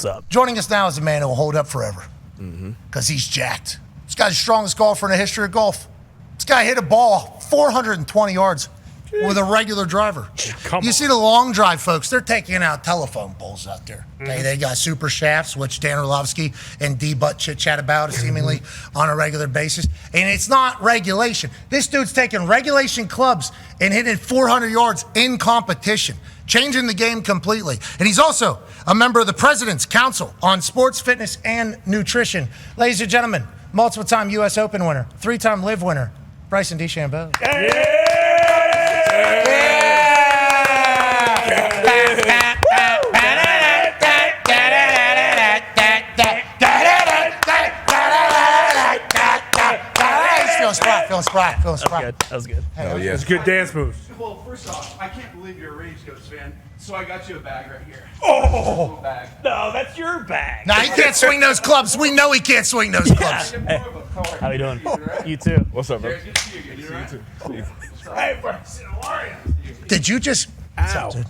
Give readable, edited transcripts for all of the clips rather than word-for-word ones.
What's up? Joining us now is a man who will hold up forever because he's jacked. This guy's the strongest golfer in the history of golf. This guy hit a ball 420 yards with a regular driver. You see the long drive, folks, they're taking out telephone poles out there. Okay, they got super shafts, which Dan Orlovsky and D-Butt chit-chat about seemingly on a regular basis. And it's not regulation. This dude's taking regulation clubs and hitting 400 yards in competition, changing the game completely. And he's also a member of the President's Council on Sports, Fitness, and Nutrition. Ladies and gentlemen, multiple-time U.S. Open winner, 3-time LIV winner, Bryson DeChambeau. Feeling spry. That was good. Oh, yeah. It's good dance moves. Well, first off, I can't believe you're a range coach fan, so I got you a bag right here. Oh! A bag. No, that's your bag. Nah, he can't swing those clubs. We know he can't swing those clubs. How you doing? You too. What's up, bro? Good to see you again. You all right? Hey, Bryson, how are you? Did you just... Ow. Dude.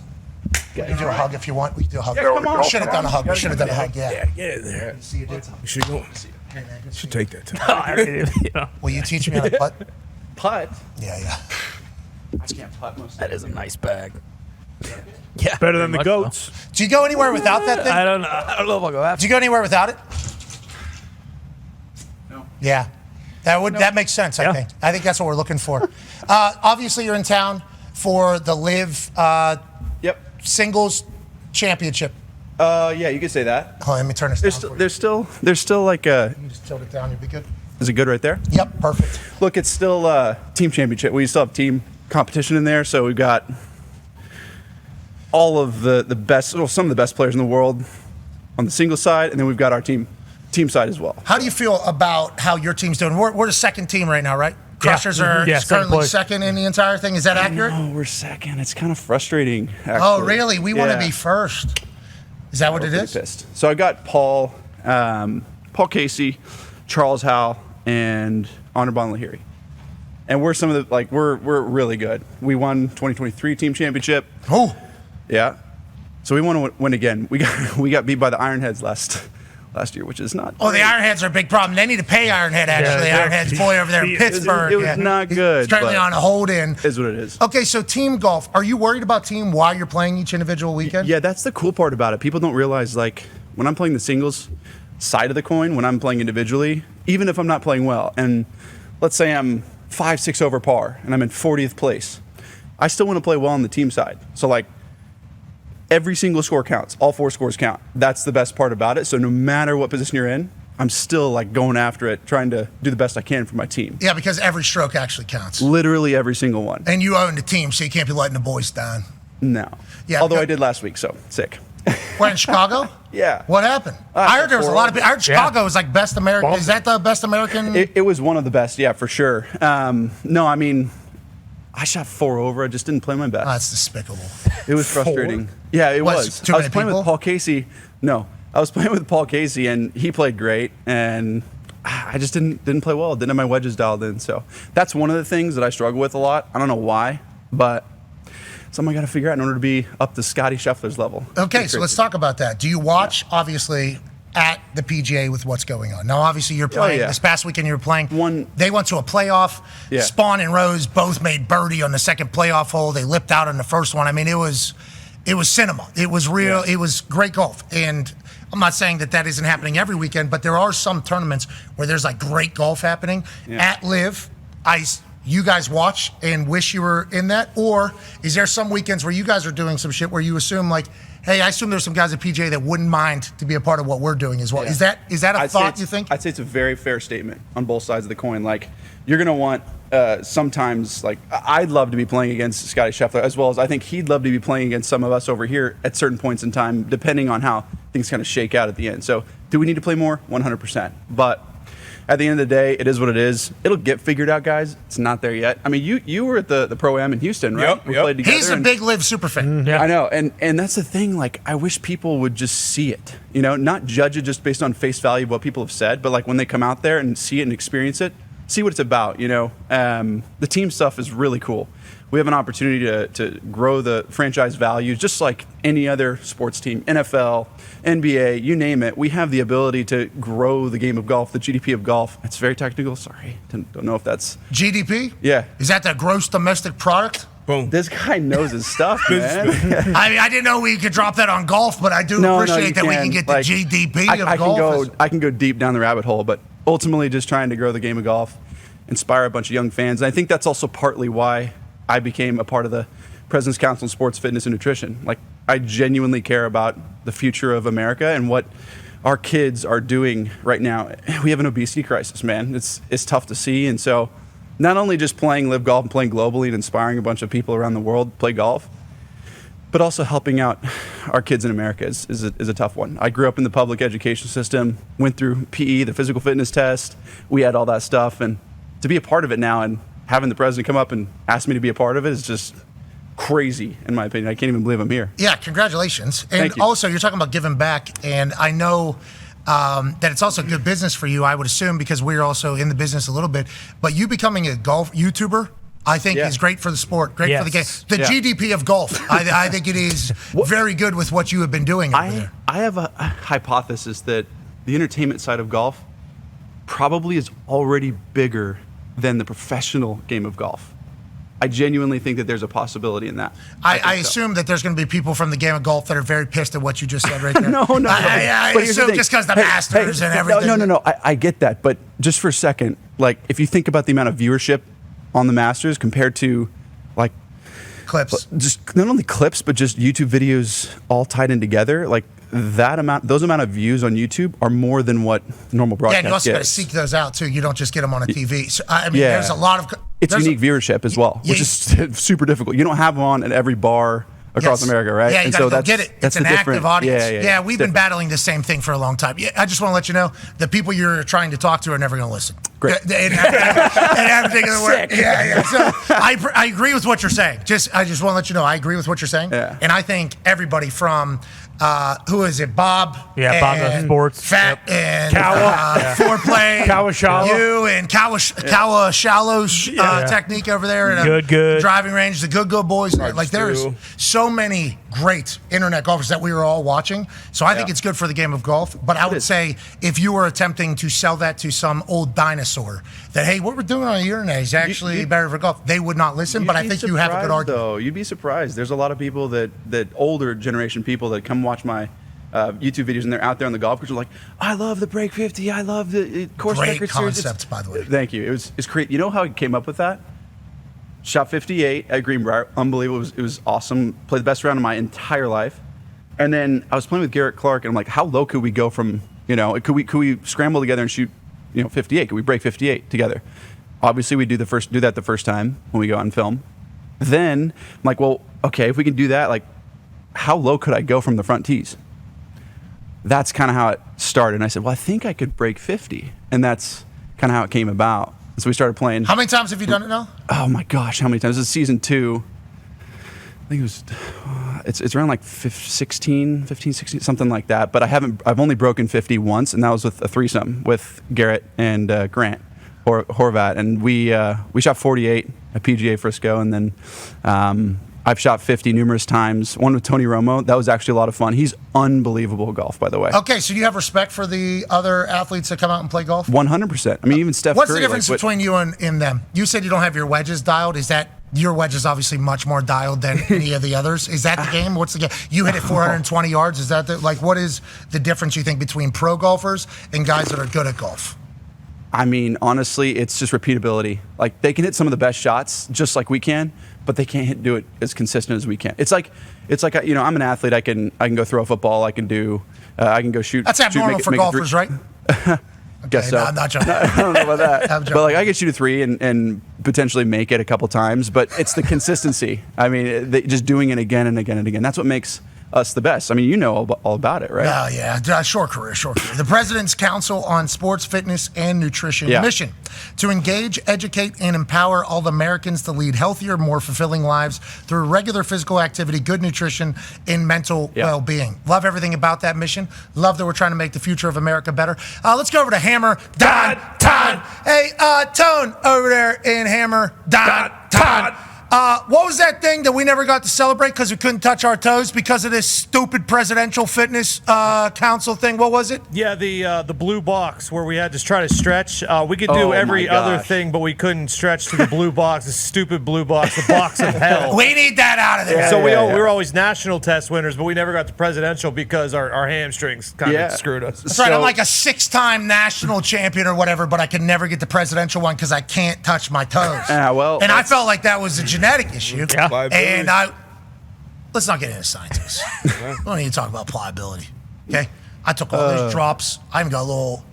We can do a hug if you want. We can do a hug. come on. We should have done a hug. We should have done a hug, yeah. Get in there. See you, dude. You should go. You should take that time. Oh, I already, Will you teach me how to putt? Putt? Yeah. I can't putt most of That is a nice bag. Yeah. Better than the much goats. Do you go anywhere without that thing? I don't know. I don't know if I'll go after. Do you go anywhere without it? No. Yeah. That makes sense, I Yeah. think. I think that's what we're looking for. Obviously, you're in town for the LIV Yep. Singles Championship. Yeah, you could say that. Hold on, let me turn this down. There's still like a. You just tilt it down, you'll be good. Is it good right there? Yep, perfect. Look, it's still team championship. We still have team competition in there, so we've got all of the best, well, some of the best players in the world on the single side, and then we've got our team side as well. How do you feel about how your team's doing? We're the second team right now, right? Crushers are currently second in the entire thing. Is that accurate? No, we're second. It's kind of frustrating, actually. Oh, really? We want to Yeah. be first. Is that what it Pretty is? pissed. So I got Paul Casey, Charles Howell, and Honorbon Lahiri. And we're some of the, we're really good. We won 2023 team championship. Oh. Yeah. So we want to win again. We got beat by the Ironheads last year, which is not. Oh, the Ironheads are a big problem. They need to pay Ironhead, actually. Yeah, Ironhead's boy over there in Pittsburgh. It was not good. He's currently but on a hold-in. Is what it is. Okay, so team golf. Are you worried about team while you're playing each individual weekend? Yeah, that's the cool part about it. People don't realize, when I'm playing the singles side of the coin, when I'm playing individually, even if I'm not playing well, and let's say I'm 5-6 over par and I'm in 40th place, I still want to play well on the team side. So, every single score counts. All 4 scores count. That's the best part about it. So no matter what position you're in, I'm still going after it, trying to do the best I can for my team. Yeah, because every stroke actually counts. Literally every single one. And you own the team, so you can't be letting the boys down. No. Yeah, Although I did last week, so sick. Where, in Chicago? Yeah. What happened? I heard there was a lot of. I heard Chicago was best American. Is that the best American? It was one of the best, yeah, for sure. No, I mean, I shot 4 over. I just didn't play my best. Oh, that's despicable. It was frustrating. Yeah, it was. Too I was many playing people? with Paul Casey. No, I was playing with Paul Casey, and he played great, and I just didn't play well. Didn't have my wedges dialed in. So that's one of the things that I struggle with a lot. I don't know why, but something I got to figure out in order to be up to Scottie Scheffler's level. Okay, so let's talk about that. Do you watch, obviously, at the PGA with what's going on? Now, obviously, you're playing. This past weekend, you were playing. They went to a playoff. Yeah. Spawn and Rose both made birdie on the second playoff hole. They lipped out on the first one. I mean, it was cinema. It was real. Yeah. It was great golf. And I'm not saying that isn't happening every weekend, but there are some tournaments where there's great golf happening. Yeah. At LIV, you guys watch and wish you were in that? Or is there some weekends where you guys are doing some shit where you assume hey, I assume there's some guys at PGA that wouldn't mind to be a part of what we're doing as well. Yeah. Is that a thought, you think? I'd say it's a very fair statement on both sides of the coin. You're going to want sometimes, I'd love to be playing against Scottie Scheffler, as well as I think he'd love to be playing against some of us over here at certain points in time, depending on how things kind of shake out at the end. So do we need to play more? 100%. But at the end of the day, it is what it is. It'll get figured out, guys. It's not there yet. I mean, you were at the Pro-Am in Houston, right? Yep. We played together. He's a big LIV super fan. I know, and that's the thing. I wish people would just see it. Not judge it just based on face value of what people have said, but when they come out there and see it and experience it, see what it's about. The team stuff is really cool. we have an opportunity to grow the franchise value just like any other sports team, NFL, NBA, you name it. We have the ability to grow the game of golf, the GDP of golf. It's very technical. Sorry. Don't know if that's... GDP? Yeah. Is that the gross domestic product? Boom. This guy knows his stuff, man. I didn't know we could drop that on golf, but I do appreciate that we can get the GDP of golf. I can go deep down the rabbit hole, but ultimately just trying to grow the game of golf, inspire a bunch of young fans. And I think that's also partly why I became a part of the President's Council on Sports, Fitness, and Nutrition. Like, I genuinely care about the future of America and what our kids are doing right now. We have an obesity crisis, man. It's tough to see. And so not only just playing LIV Golf and playing globally and inspiring a bunch of people around the world play golf, but also helping out our kids in America is a tough one. I grew up in the public education system, went through PE, the physical fitness test. We had all that stuff. And to be a part of it now and having the president come up and ask me to be a part of it is just crazy, in my opinion. I can't even believe I'm here. Yeah, congratulations. And Thank you. Also, you're talking about giving back, and I know that it's also good business for you, I would assume, because we're also in the business a little bit. But you becoming a golf YouTuber, I think is great for the sport, great for the game. The GDP of golf, I think it is very good with what you have been doing over there. I have a hypothesis that the entertainment side of golf probably is already bigger than the professional game of golf. I genuinely think that there's a possibility in that. I assume that there's going to be people from the game of golf that are very pissed at what you just said right there. No. I assume just because the Masters and everything. No. I get that. But just for a second, like, if you think about the amount of viewership on the Masters compared to, like, clips, just not only clips, but just YouTube videos all tied in together, like, those amount of views on YouTube are more than what normal broadcast gets. Yeah, you also got to seek those out too. You don't just get them on a TV. So, I mean, there's a lot of... It's unique viewership as well, which is super difficult. You don't have them on at every bar across America, right? Yeah, you got to get it. It's an active audience. Yeah, we've been battling the same thing for a long time. Yeah, I just want to let you know, the people you're trying to talk to are never going to listen. Great. In everything in the world. Yeah. So I agree with what you're saying. I just want to let you know, I agree with what you're saying. Yeah. And I think everybody from... who is it? Bob. Yeah, Bob Sports. Fat and Foreplay. Kawashala. You and Kawashalo's technique over there. And good. Driving range. The good boys. Like, there's so many great internet golfers that we were all watching. So I think it's good for the game of golf. But I would say if you were attempting to sell that to some old dinosaur, that, hey, what we're doing on the internet is actually better for golf, they would not listen. But I think you have a good argument. Though. You'd be surprised. There's a lot of people that older generation people that come watch my YouTube videos, and they're out there on the golf course. Like, I love the break 50. I love the course record series. Great concept, by the way. Thank you. It's great. You know how I came up with that? Shot 58 at Greenbrier. Unbelievable. It was awesome. Played the best round of my entire life. And then I was playing with Garrett Clark, and I'm like, how low could we go from, could we scramble together and shoot, 58? Could we break 58 together? Obviously, we do that the first time when we go out and film. Then I'm like, well, okay, if we can do that, like, how low could I go from the front tees? That's kind of how it started. And I said, well, I think I could break 50. And that's kind of how it came about. So we started playing. How many times have you done it now? Oh my gosh, how many times? This is season 2. I think it was, it's around like 15, 16, something like that. But I've only broken 50 once, and that was with a threesome with Garrett and Grant Horvat. And we shot 48 at PGA Frisco, and then I've shot 50 numerous times. One with Tony Romo. That was actually a lot of fun. He's unbelievable at golf, by the way. Okay, so you have respect for the other athletes that come out and play golf? 100%. I mean, even Steph Curry. What's the difference between you and them? You said you don't have your wedges dialed. Is that your wedge is obviously much more dialed than any of the others? Is that the game? What's the game? You hit it 420 yards. Is that what is the difference you think between pro golfers and guys that are good at golf? I mean, honestly, it's just repeatability. Like, they can hit some of the best shots just like we can, but they can't do it as consistent as we can. It's like I'm an athlete. I can go throw a football. I can go shoot. That's abnormal for golfers, right? Guess so. No, I'm not joking. I don't know about that. But like, I could shoot a 3 and potentially make it a couple times. But it's the consistency. I mean, just doing it again and again and again. That's what makes us the best. I mean, you know all about it, right? Yeah. Short career. The President's Council on Sports, Fitness, and Nutrition mission to engage, educate, and empower all Americans to lead healthier, more fulfilling lives through regular physical activity, good nutrition, and mental well-being. Love everything about that mission. Love that we're trying to make the future of America better. Let's go over to Hammer, Don. Hey, Tone over there in Hammer, Don. What was that thing that we never got to celebrate because we couldn't touch our toes because of this stupid presidential fitness council thing? What was it? Yeah, the blue box where we had to try to stretch. We could do every other thing, but we couldn't stretch to the blue box, the stupid blue box, the box of hell. We need that out of there. So we were always national test winners, but we never got to presidential because our hamstrings kind of screwed us. That's right. I'm like a 6-time national champion or whatever, but I could never get the presidential one because I can't touch my toes. And I felt like that was a genetic issue. Yeah. And let's not get into science. We don't need to talk about pliability. Okay? I took all these drops. I even got a little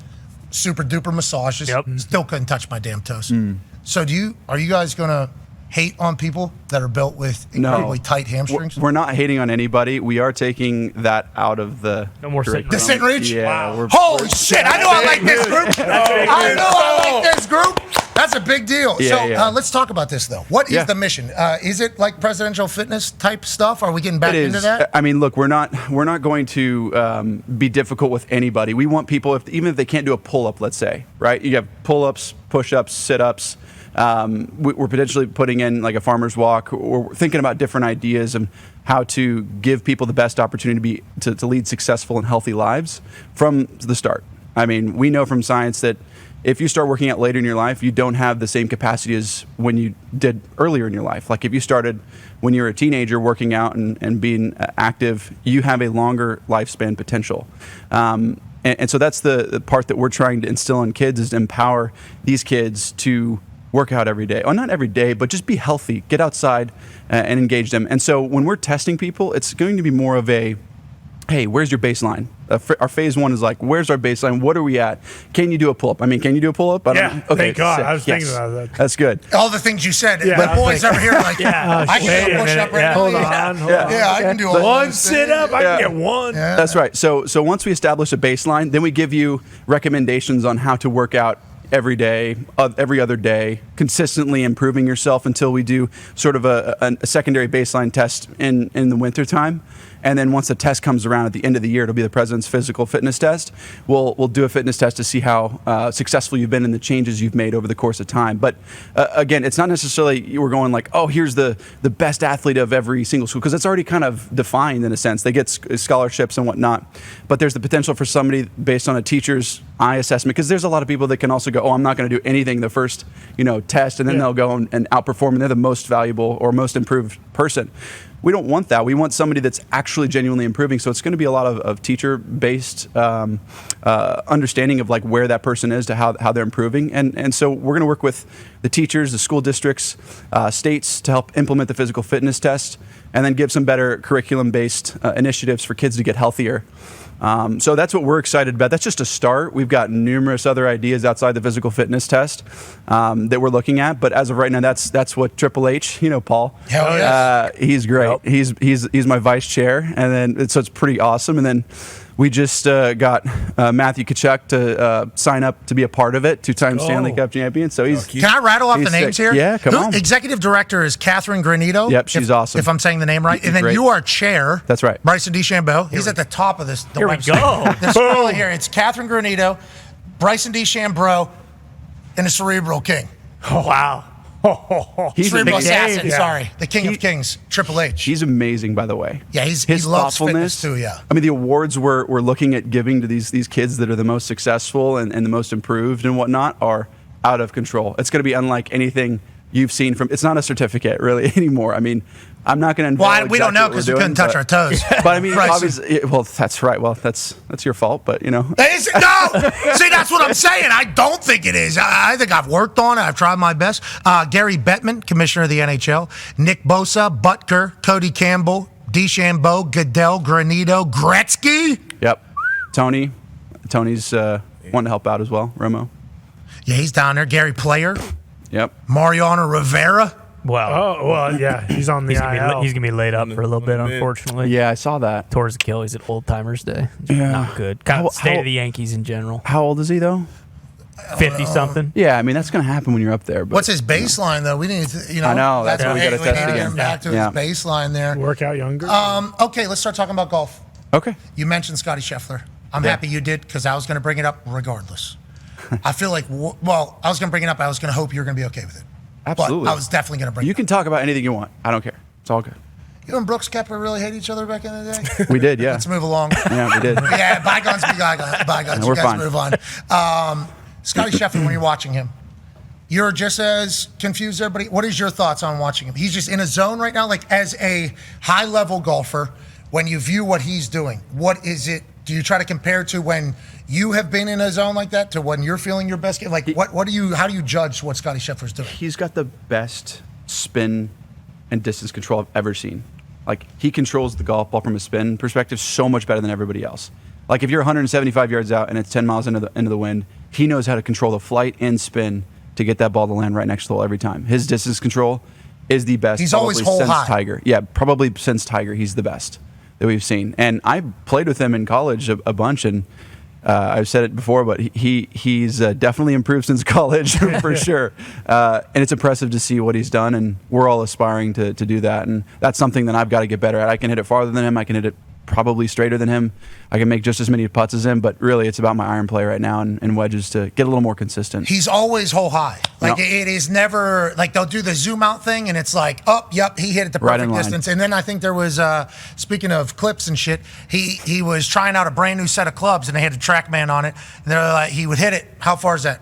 super duper massages. Still couldn't touch my damn toes. So are you guys gonna hate on people that are built with incredibly tight hamstrings? We're not hating on anybody. We are taking that out of the the sit and reach. Yeah. Wow. Holy shit! I know I like this group. I know I like this group. That's a big deal. Yeah, let's talk about this though. What is the mission? Is it like presidential fitness type stuff? Are we getting back into that? I mean, look, we're not going to be difficult with anybody. We want people, even if they can't do a pull-up, let's say, right? You have pull-ups, push-ups, sit-ups. We're potentially putting in like a farmer's walk, or we're thinking about different ideas and how to give people the best opportunity to lead successful and healthy lives from the start. I mean, we know from science that if you start working out later in your life, you don't have the same capacity as when you did earlier in your life. Like if you started when you were a teenager working out and being active, you have a longer lifespan potential. And so that's the part that we're trying to instill in kids, is to empower these kids to work out every day. Well, not every day, but just be healthy, get outside and engage them. And so when we're testing people, it's going to be more of a, hey, where's your baseline? Our phase one is like, where's our baseline? What are we at? Can you do a pull-up? I mean, can you do a pull-up? Yeah, thank God. I was thinking about that. That's good. All the things you said. The boys over here are like, I can do a push-up right now. Hold on. Yeah, I can do one sit-up. I can get one. Yeah. That's right. So once we establish a baseline, then we give you recommendations on how to work out every day, every other day, consistently improving yourself until we do sort of a secondary baseline test in the wintertime. And then once the test comes around at the end of the year, it'll be the president's physical fitness test. We'll do a fitness test to see how successful you've been in the changes you've made over the course of time. But again, it's not necessarily we're going like, oh, here's the best athlete of every single school, because it's already kind of defined in a sense. They get scholarships and whatnot. But there's the potential for somebody based on a teacher's eye assessment, because there's a lot of people that can also go, oh, I'm not going to do anything the first test, and then they'll go and outperform, and they're the most valuable or most improved person. We don't want that. We want somebody that's actually genuinely improving. So it's going to be a lot of teacher-based understanding of like where that person is to how they're improving. And so we're going to work with the teachers, the school districts, states to help implement the physical fitness test, and then give some better curriculum-based initiatives for kids to get healthier. So that's what we're excited about. That's just a start. We've got numerous other ideas outside the physical fitness test that we're looking at. But as of right now, that's what Triple H, Paul. Hell yes. He's great. Yep. He's my vice chair, and then so it's pretty awesome. And then we just got Matthew Tkachuk to sign up to be a part of it, 2-time Stanley Cup champion. So he's. Can I rattle off the names here? Yeah, come on. Executive director is Catherine Granito. Yep, she's awesome. If I'm saying the name right. And then you are chair. That's right. Bryson DeChambeau. He's at the top of this. Here we go. This scroll here. It's Catherine Granito, Bryson DeChambeau, and the Cerebral King. Oh, wow. He's Cerebral amazing. Assassin, sorry. The King of Kings, Triple H. He's amazing, by the way. Yeah, he his loves thoughtfulness fitness too, yeah. I mean, the awards we're looking at giving to these kids that are the most successful and the most improved and whatnot are out of control. It's going to be unlike anything you've seen from. It's not a certificate really anymore. I mean, I'm not going to. Well, we don't know because we couldn't touch our toes. But I mean, obviously, well, that's right. Well, that's your fault. But No, see, that's what I'm saying. I don't think it is. I think I've worked on it. I've tried my best. Gary Bettman, commissioner of the NHL. Nick Bosa, Butker, Cody Campbell, DeChambeau, Goodell, Granito, Gretzky. Yep. Tony's wanting to help out as well. Romo. Yeah, he's down there. Gary Player. Yep. Mariano Rivera. Wow. Oh, well, yeah. He's on the IL. He's going to be laid up for a little bit, unfortunately. Yeah, I saw that. Tore his Achilles at Old Timers Day. Yeah. Not good. Kind of state of the Yankees in general. How old is he, though? 50-something. Yeah, I mean, that's going to happen when you're up there. But, what's his baseline, though? We need to, I know. That's what we got to test again. Back to his baseline there. Work out younger. Okay, let's start talking about golf. Okay. You mentioned Scottie Scheffler. I'm happy you did because I was going to bring it up regardless. I feel like, I was going to bring it up. I was going to hope you were going to be okay with it. Absolutely. But I was definitely going to bring You it can talk about anything you want. I don't care. It's all good. You and Brooks Koepka really hate each other back in the day? We did, yeah. Let's move along. Yeah, we did. Yeah, bygones be bygones. We're You guys fine. move on. Scottie Scheffler, when you're watching him, you're just as confused as everybody. What is your thoughts on watching him? He's just in a zone right now. Like, as a high-level golfer, when you view what he's doing, what is it? Do you try to compare to when you have been in a zone like that to when you're feeling your best game? Like, how do you judge what Scottie Scheffler's doing? He's got the best spin and distance control I've ever seen. Like, he controls the golf ball from a spin perspective so much better than everybody else. Like, if you're 175 yards out and it's 10 miles into the wind, he knows how to control the flight and spin to get that ball to land right next to the hole every time. His distance control is the best. He's always hole since high. Tiger. Yeah, probably since Tiger, he's the best that we've seen. And I played with him in college a bunch, and I've said it before, but he's definitely improved since college for sure. And it's impressive to see what he's done, and we're all aspiring to do that. And that's something that I've got to get better at. I can hit it farther than him. I can hit it probably straighter than him. I can make just as many putts as him, but really it's about my iron play right now and wedges to get a little more consistent. He's always hole high. Like, Yep. it is never, like, they'll do the zoom out thing, and it's like, oh, yep, he hit it the Right perfect in line. distance. And then I think there was, speaking of clips and shit, he was trying out a brand new set of clubs, and they had a TrackMan on it. And they're like, he would hit it. How far is that?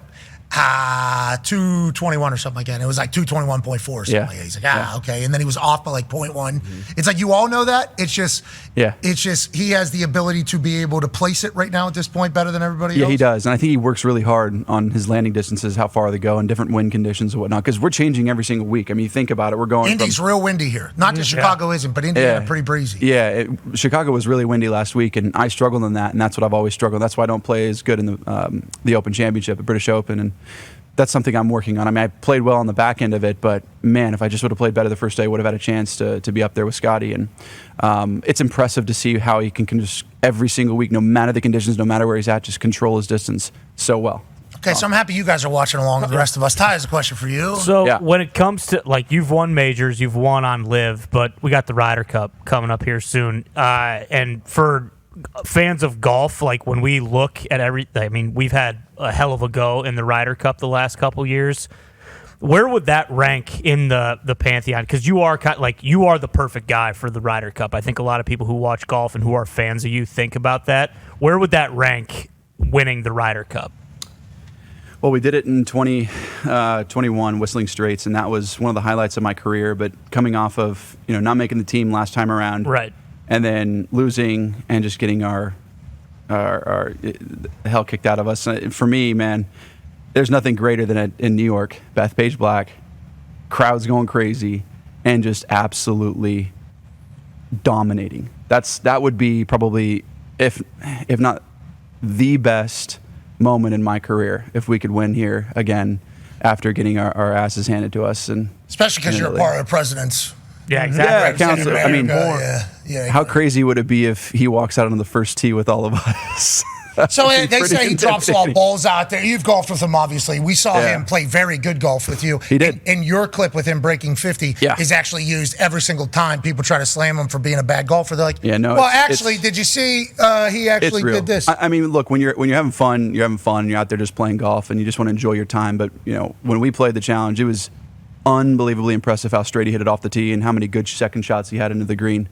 221 or something like that. And it was like 221.4 or something Yeah. like that. He's like, okay. And then he was off by like 0.1. It's like, you all know that. It's just, he has the ability to be able to place it right now at this point better than everybody else. Yeah, he does. And I think he works really hard on his landing distances, how far they go, and different wind conditions and whatnot, because we're changing every single week. I mean, you think about it. We're going Indy's real windy here. Not just Chicago isn't, but Indiana pretty breezy. Yeah, Chicago was really windy last week, and I struggled in that, and that's what I've always struggled. That's why I don't play as good in the Open Championship, the British Open, and that's something I'm working on. I mean, I played well on the back end of it, but man, if I just would have played better the first day, I would have had a chance to be up there with Scottie. And it's impressive to see how he can just every single week, no matter the conditions, no matter where he's at, just control his distance so well. Okay, so I'm happy you guys are watching along with the rest of us. Ty has a question for you. So when it comes to, like, you've won majors, you've won on LIV, but we got the Ryder Cup coming up here soon. And for fans of golf, like, when we look at everything, I mean, we've had a hell of a go in the Ryder Cup the last couple years. Where would that rank in the pantheon? Because you are you are the perfect guy for the Ryder Cup. I think a lot of people who watch golf and who are fans of you think about that. Where would that rank winning the Ryder Cup? Well, we did it in 2021, Whistling Straits, and that was one of the highlights of my career. But coming off of not making the team last time around, right, and then losing and just getting our hell kicked out of us. For me, man, there's nothing greater than in New York, Bethpage Black, crowds going crazy, and just absolutely dominating. That would be probably, if not the best moment in my career, if we could win here again after getting our asses handed to us. And especially because you're part of the president's. Yeah, exactly. Yeah, counts. I mean, how crazy would it be if he walks out on the first tee with all of us? So they say he drops a lot of balls out there. You've golfed with him, obviously. We saw him play very good golf with you. He did. And your clip with him breaking 50 is actually used every single time people try to slam him for being a bad golfer. They're like, well, actually, did you see he actually did this? I mean, look, when you're having fun, you're out there just playing golf, and you just want to enjoy your time. But when we played the challenge, it was unbelievably impressive how straight he hit it off the tee and how many good second shots he had into the green.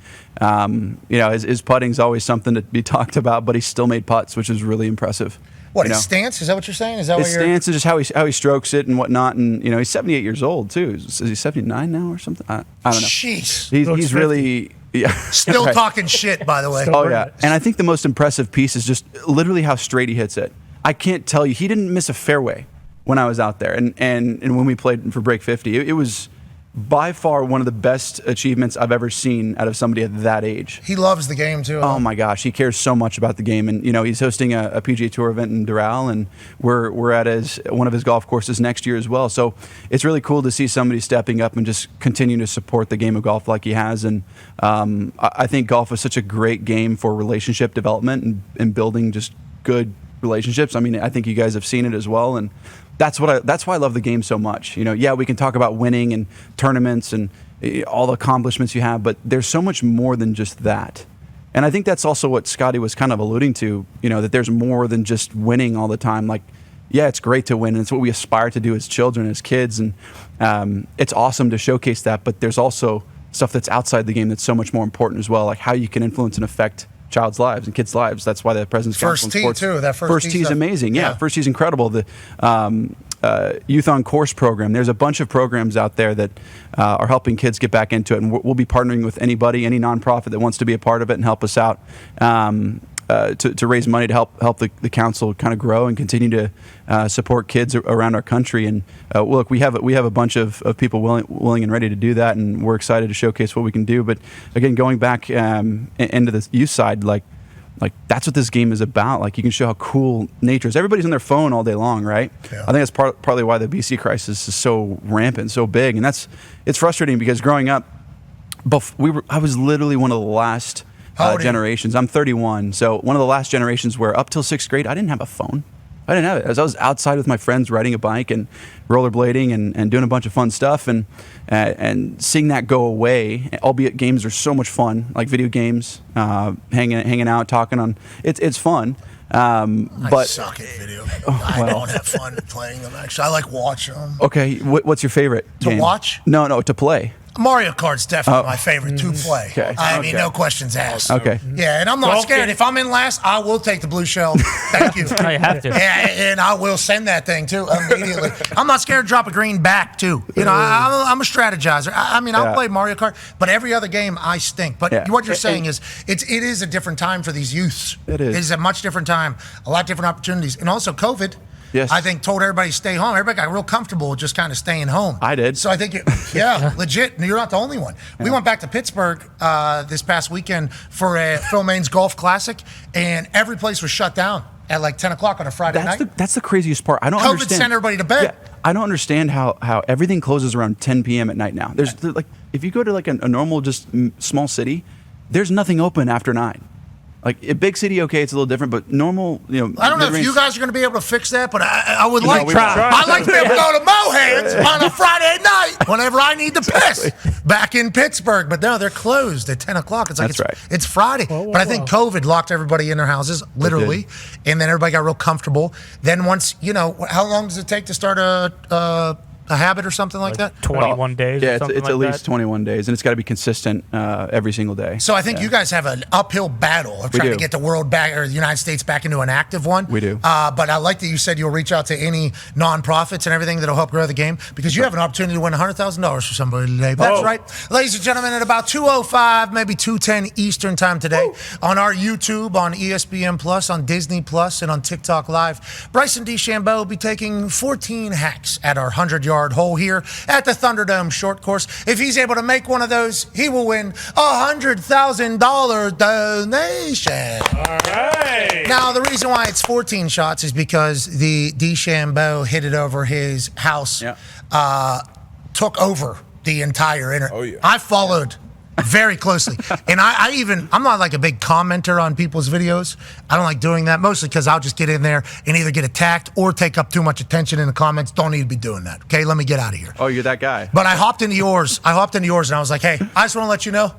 His putting's always something to be talked about, but he still made putts, which is really impressive. What, his stance? Is that what you're saying? Is that his stance is just how he strokes it and whatnot. And he's 78 years old too. Is he 79 now or something? I don't know. Jeez. He's really still talking shit, by the way. Oh yeah, and I think the most impressive piece is just literally how straight he hits it. I can't tell you, he didn't miss a fairway when I was out there, and when we played for Break 50, it was by far one of the best achievements I've ever seen out of somebody at that age. He loves the game too. Oh my gosh, he cares so much about the game, and he's hosting a PGA Tour event in Doral, and we're at one of his golf courses next year as well. So it's really cool to see somebody stepping up and just continuing to support the game of golf like he has. And I think golf is such a great game for relationship development and building just good relationships. I mean, I think you guys have seen it as well, and that's why I love the game so much. We can talk about winning and tournaments and all the accomplishments you have, but there's so much more than just that. And I think that's also what Scottie was kind of alluding to, that there's more than just winning all the time. Like, yeah, it's great to win. And it's what we aspire to do as children, as kids. And it's awesome to showcase that. But there's also stuff that's outside the game that's so much more important as well, like how you can influence and affect child's lives and kids' lives. That's why the President's Council First tee, too. That first tee is amazing. Yeah, first tee's incredible. The Youth on Course program. There's a bunch of programs out there that are helping kids get back into it, and we'll be partnering with anybody, any nonprofit that wants to be a part of it and help us out to raise money to help the council kind of grow and continue to support kids around our country. And look, we have a bunch of people willing and ready to do that, and we're excited to showcase what we can do. But again, going back into the youth side, like that's what this game is about. Like, you can show how cool nature is. Everybody's on their phone all day long, right? Yeah. I think that's partly why the BC crisis is so rampant, so big, and it's frustrating because growing up, I was literally one of the last generations. I'm 31, so one of the last generations where up till 6th grade, I didn't have a phone. I didn't have it. As I was outside with my friends ringing a bike and rollerblading and doing a bunch of fun stuff, and seeing that go away, albeit games are so much fun, like video games, hanging out, talking on. It's fun. I suck at video games. I don't have fun playing them, actually. I like watching them. Okay, what's your favorite game? To watch? No, to play. Mario Kart's definitely my favorite to play. Okay. I mean, no questions asked. Okay. Yeah, and I'm not scared. If I'm in last, I will take the blue shell. Thank you. No, you have to. Yeah, and I will send that thing too immediately. I'm not scared to drop a green back too. You know, I'm a strategizer. I mean, I'll play Mario Kart, but every other game I stink. But what you're saying is, it is a different time for these youths. It is. It is a much different time, a lot different opportunities, and also COVID. Yes. I think told everybody to stay home. Everybody got real comfortable with just kind of staying home. I did. So I think, legit. You're not the only one. We went back to Pittsburgh this past weekend for a Phil Maine's Golf Classic, and every place was shut down at like 10 o'clock on a Friday night. That's the craziest part. I don't COVID understand. sent everybody to bed. Yeah, I don't understand how everything closes around 10 p.m. at night now. There's like, if you go to like a normal, just small city, there's nothing open after 9. Like a big city, okay, it's a little different, but normal, I don't know if you guys are going to be able to fix that, but I would like to. try. I'd like to be able to go to Mohan's on a Friday night whenever I need to piss back in Pittsburgh. But no, they're closed at 10 o'clock. It's like it's Friday. But I think COVID locked everybody in their houses, literally, and then everybody got real comfortable. Then once, how long does it take to start a habit or something like that? 21 days. Yeah, or something it's like at least that. 21 days, and it's got to be consistent every single day. So I think you guys have an uphill battle of trying to get the world back, or the United States back into an active one. We do. But I like that you said you'll reach out to any nonprofits and everything that'll help grow the game, because you have an opportunity to win $100,000 for somebody today. That's right. Ladies and gentlemen, at about 2:05, maybe 2:10 Eastern time today, on our YouTube, on ESPN Plus, on Disney Plus, and on TikTok Live, Bryson DeChambeau will be taking 14 hacks at our 100-yard hole here at the Thunderdome short course. If he's able to make one of those, he will win a $100,000 donation. All right. Now, the reason why it's 14 shots is because the DeChambeau hit it over his house, took over the entire internet. Oh, yeah. I followed very closely. And I'm not like a big commenter on people's videos. I don't like doing that, mostly because I'll just get in there and either get attacked or take up too much attention in the comments. Don't need to be doing that. Okay, let me get out of here. Oh, you're that guy. But I hopped into yours. And I was like, hey, I just want to let you know,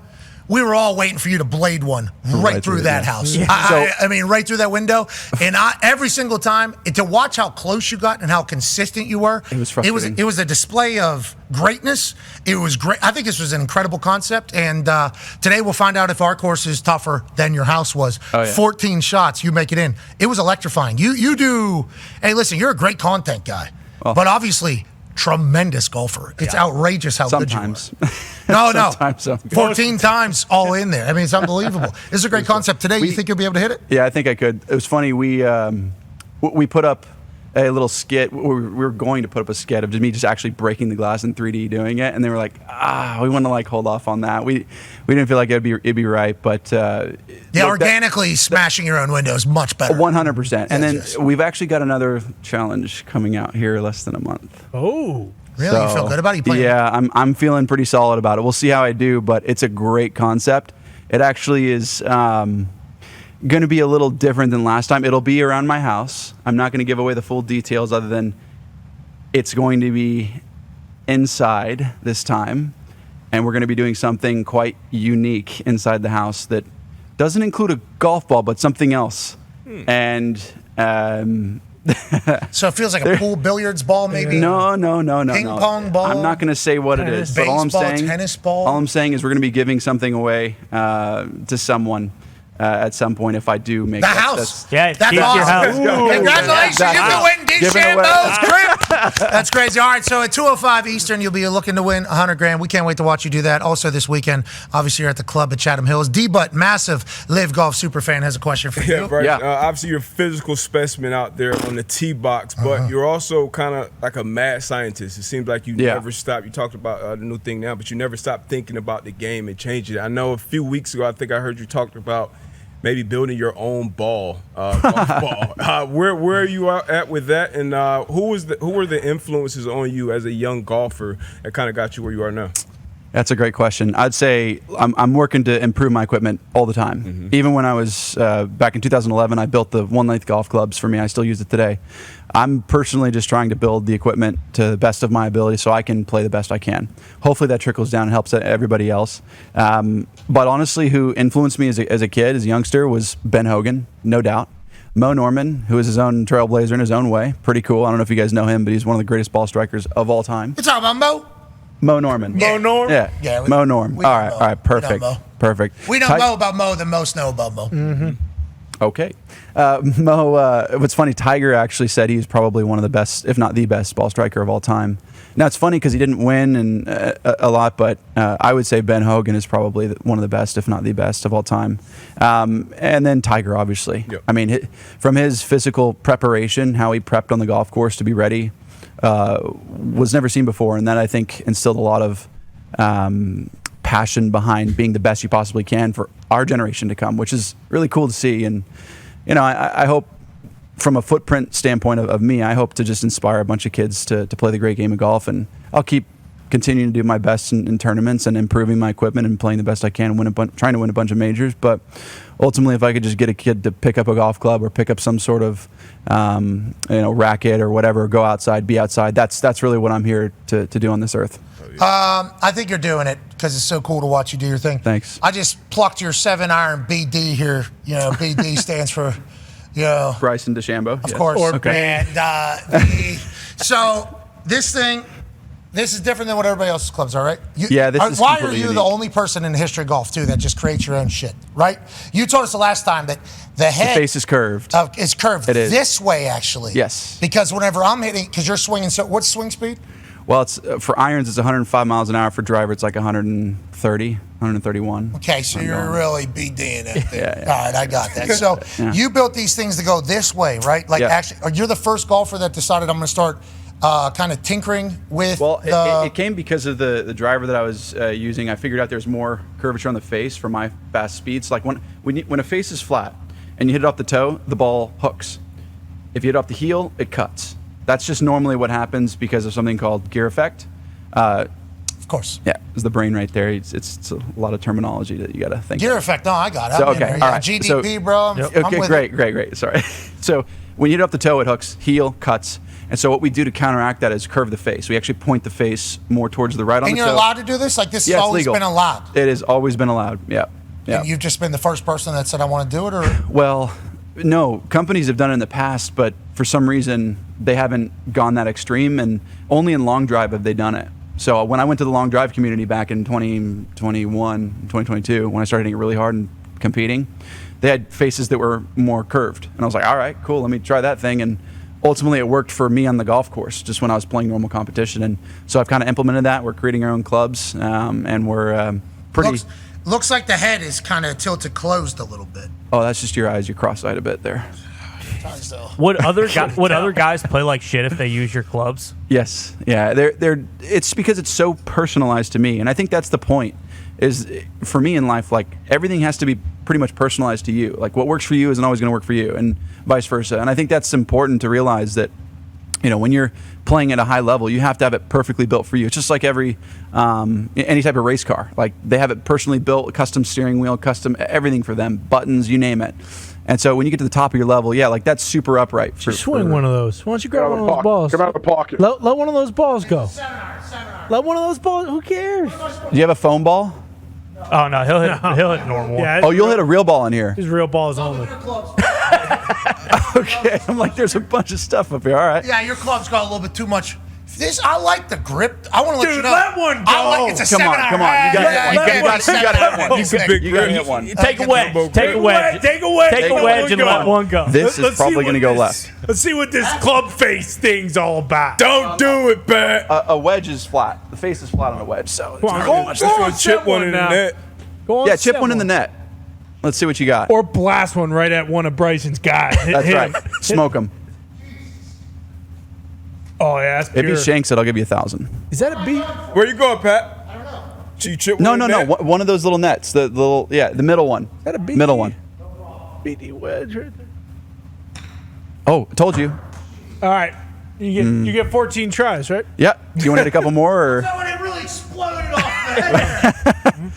we were all waiting for you to blade one right through that house. Yeah. I mean, right through that window. And every single time, to watch how close you got and how consistent you were, it was frustrating. It was a display of greatness. It was great. I think this was an incredible concept. And today we'll find out if our course is tougher than your house was. 14 shots, you make it in. It was electrifying. You do. Hey, listen, you're a great content guy, but obviously tremendous golfer. It's outrageous how good you are. No. Sometimes so. 14 times all in there. I mean, it's unbelievable. This is a great concept. Today, you think you'll be able to hit it? Yeah, I think I could. It was funny. We put up a little skit. We were going to put up a skit of me just actually breaking the glass in 3D doing it, and they were like, we want to hold off on that. We didn't feel like it'd be right, but organically smashing your own windows much better. 100%. And then we've actually got another challenge coming out here less than a month. Oh. Really? You feel good about it? You playing? Yeah, I'm feeling pretty solid about it. We'll see how I do, but it's a great concept. It actually is going to be a little different than last time. It'll be around my house. I'm not going to give away the full details other than it's going to be inside this time, and we're going to be doing something quite unique inside the house that doesn't include a golf ball, but something else. And So it feels like a pool billiards ball, maybe. No. Ping pong ball. I'm not going to say what it is, but all I'm saying, tennis ball. all I'm saying is we're going to be giving something away to someone at some point if I do make the that. house. That's That's awesome. house. Congratulations, That's you've been winning Giving away. DeChambeau's crib. That's crazy. All right, so at 2:05 Eastern, you'll be looking to win $100,000. We can't wait to watch you do that. Also this weekend, obviously you're at the club at Chatham Hills. D-Butt, massive LIV Golf super fan, has a question for you. Yeah, Bryce, Yeah. obviously you're a physical specimen out there on the tee box, but you're also kind of like a mad scientist. It seems like you never stop. You talked about the new thing now, but you never stop thinking about the game and changing it. I know a few weeks ago, I think I heard you talk about maybe building your own golf ball. Where are you at with that? And who were the influences on you as a young golfer that kind of got you where you are now? That's a great question. I'd say I'm working to improve my equipment all the time. Even when I was back in 2011, I built the one-length golf clubs for me. I still use it today. I'm personally just trying to build the equipment to the best of my ability so I can play the best I can. Hopefully that trickles down and helps everybody else. But honestly, who influenced me as a kid, as a youngster, was Ben Hogan, no doubt. Mo Norman, who is his own trailblazer in his own way. Pretty cool. I don't know if you guys know him, but he's one of the greatest ball strikers of all time. You talking about Mo? Mo Norman. Mo Norm? Yeah. Mo Norm. We All know right. Mo. All right. Perfect. We know Mo. Perfect. We know Mo about Mo than most know about Mo. Okay. Mo, what's funny, Tiger actually said he's probably one of the best, if not the best, ball striker of all time. Now, it's funny because he didn't win a lot, but I would say Ben Hogan is probably one of the best, if not the best, of all time. And then Tiger, obviously. Yep. I mean, from his physical preparation, how he prepped on the golf course to be ready, was never seen before. And that, I think, instilled a lot of passion behind being the best you possibly can for our generation to come, which is really cool to see. And, you know, I hope from a footprint standpoint of me, I hope to just inspire a bunch of kids to play the great game of golf. And I'll keep continuing to do my best in tournaments and improving my equipment and playing the best I can and trying to win a bunch of majors. But ultimately, if I could just get a kid to pick up a golf club or pick up some sort of racket or whatever, go outside, be outside, that's really what I'm here to do on this earth. I think you're doing it because it's so cool to watch you do your thing. Thanks. I just plucked your 7-iron BD here. You know, BD stands for, Bryson DeChambeau. Of course. Okay. And so this is different than what everybody else's clubs are, right? This is why are completely you unique. the only person in the history of golf, too, that just creates your own shit, right? You told us the last time that the head... The face is curved. Is curved It is. this way, actually. Yes. Because whenever I'm hitting... Because you're swinging... So what's swing speed? Well, it's for irons, it's 105 miles an hour. For driver, it's like 130, 131. Okay, so you're really BDing it. Yeah. All right, I got that. So you built these things to go this way, right? Like actually, you're the first golfer that decided I'm going to start kind of tinkering with it came because of the driver that I was using. I figured out there's more curvature on the face for my fast speeds. Like when a face is flat and you hit it off the toe, the ball hooks. If you hit it off the heel, it cuts. That's just normally what happens because of something called gear effect. Of course. Yeah, it's the brain right there. It's a lot of terminology that you got to think Gear of. effect. No, I got it. So, I'm in okay, there. all Yeah, right. GDP, bro. I'm Okay, with great. Sorry. So when you hit it off the toe, it hooks, heel, cuts. And so what we do to counteract that is curve the face. We actually point the face more towards the right on And the you're toe. allowed to do this? Like this has Yeah, it's always legal. been allowed? It has always been allowed, yeah. And you've just been the first person that said, I want to do it? Or Well, no, companies have done it in the past, but for some reason they haven't gone that extreme, and only in long drive have they done it. So when I went to the long drive community back in 2021, 2022, when I started hitting it really hard and competing, they had faces that were more curved. And I was like, all right, cool, let me try that thing. And ultimately it worked for me on the golf course, just when I was playing normal competition. And so I've kind of implemented that. We're creating our own clubs, and we're pretty... Looks like the head is kind of tilted closed a little bit. Oh, that's just your eyes. You're cross-eyed a bit there. Would other guys play like shit if they use your clubs? Yes, yeah. It's because it's so personalized to me, and I think that's the point. Is for me in life, like everything has to be pretty much personalized to you. Like what works for you isn't always going to work for you, and vice versa. And I think that's important to realize that, you know, when you're playing at a high level, you have to have it perfectly built for you. It's just like any type of race car. Like they have it personally built, custom steering wheel, custom everything for them, buttons, you name it. And so when you get to the top of your level, yeah, like that's super upright. Swing one of those. Why don't you grab one of those balls? Come out of the pocket. Let one of those balls go. Let one of those balls. Who cares? Do you have a foam ball? Oh no, he'll hit normal. Yeah, Oh, you'll hit a real ball in here. These real balls only. Okay, I'm like, there's a bunch of stuff up here. All right. Yeah, your club's got a little bit too much. I like the grip. I want to let you know. let one go. It's a Come on, 7 come on. You got that one. He's a big You got to grip. hit one. Take a wedge. Take a wedge. Take a wedge. Take a wedge and let one go. This is probably going to go left. Let's see what this club face thing's all about. Don't do it, Pat. A wedge is flat. The face is flat on a wedge, so it's Come on, not go really on, much. go on, Let's go chip one in the now. net. Go on, Yeah, chip set one in the net. Let's see what you got. Or blast one right at one of Bryson's guys. That's right. Smoke them. Oh, yeah, that's If pure. he shanks it, I'll give you 1,000. Is that a beat? Where you going, Pat? I don't know. You chip No, one no, in no. the net? One of those little nets. The little, the middle one. Is that a beat? Middle one. BD wedge right there. Oh, I told you. All right. You get 14 tries, right? Yeah. Do you want to hit a couple more? Or? That when it really exploded off the head.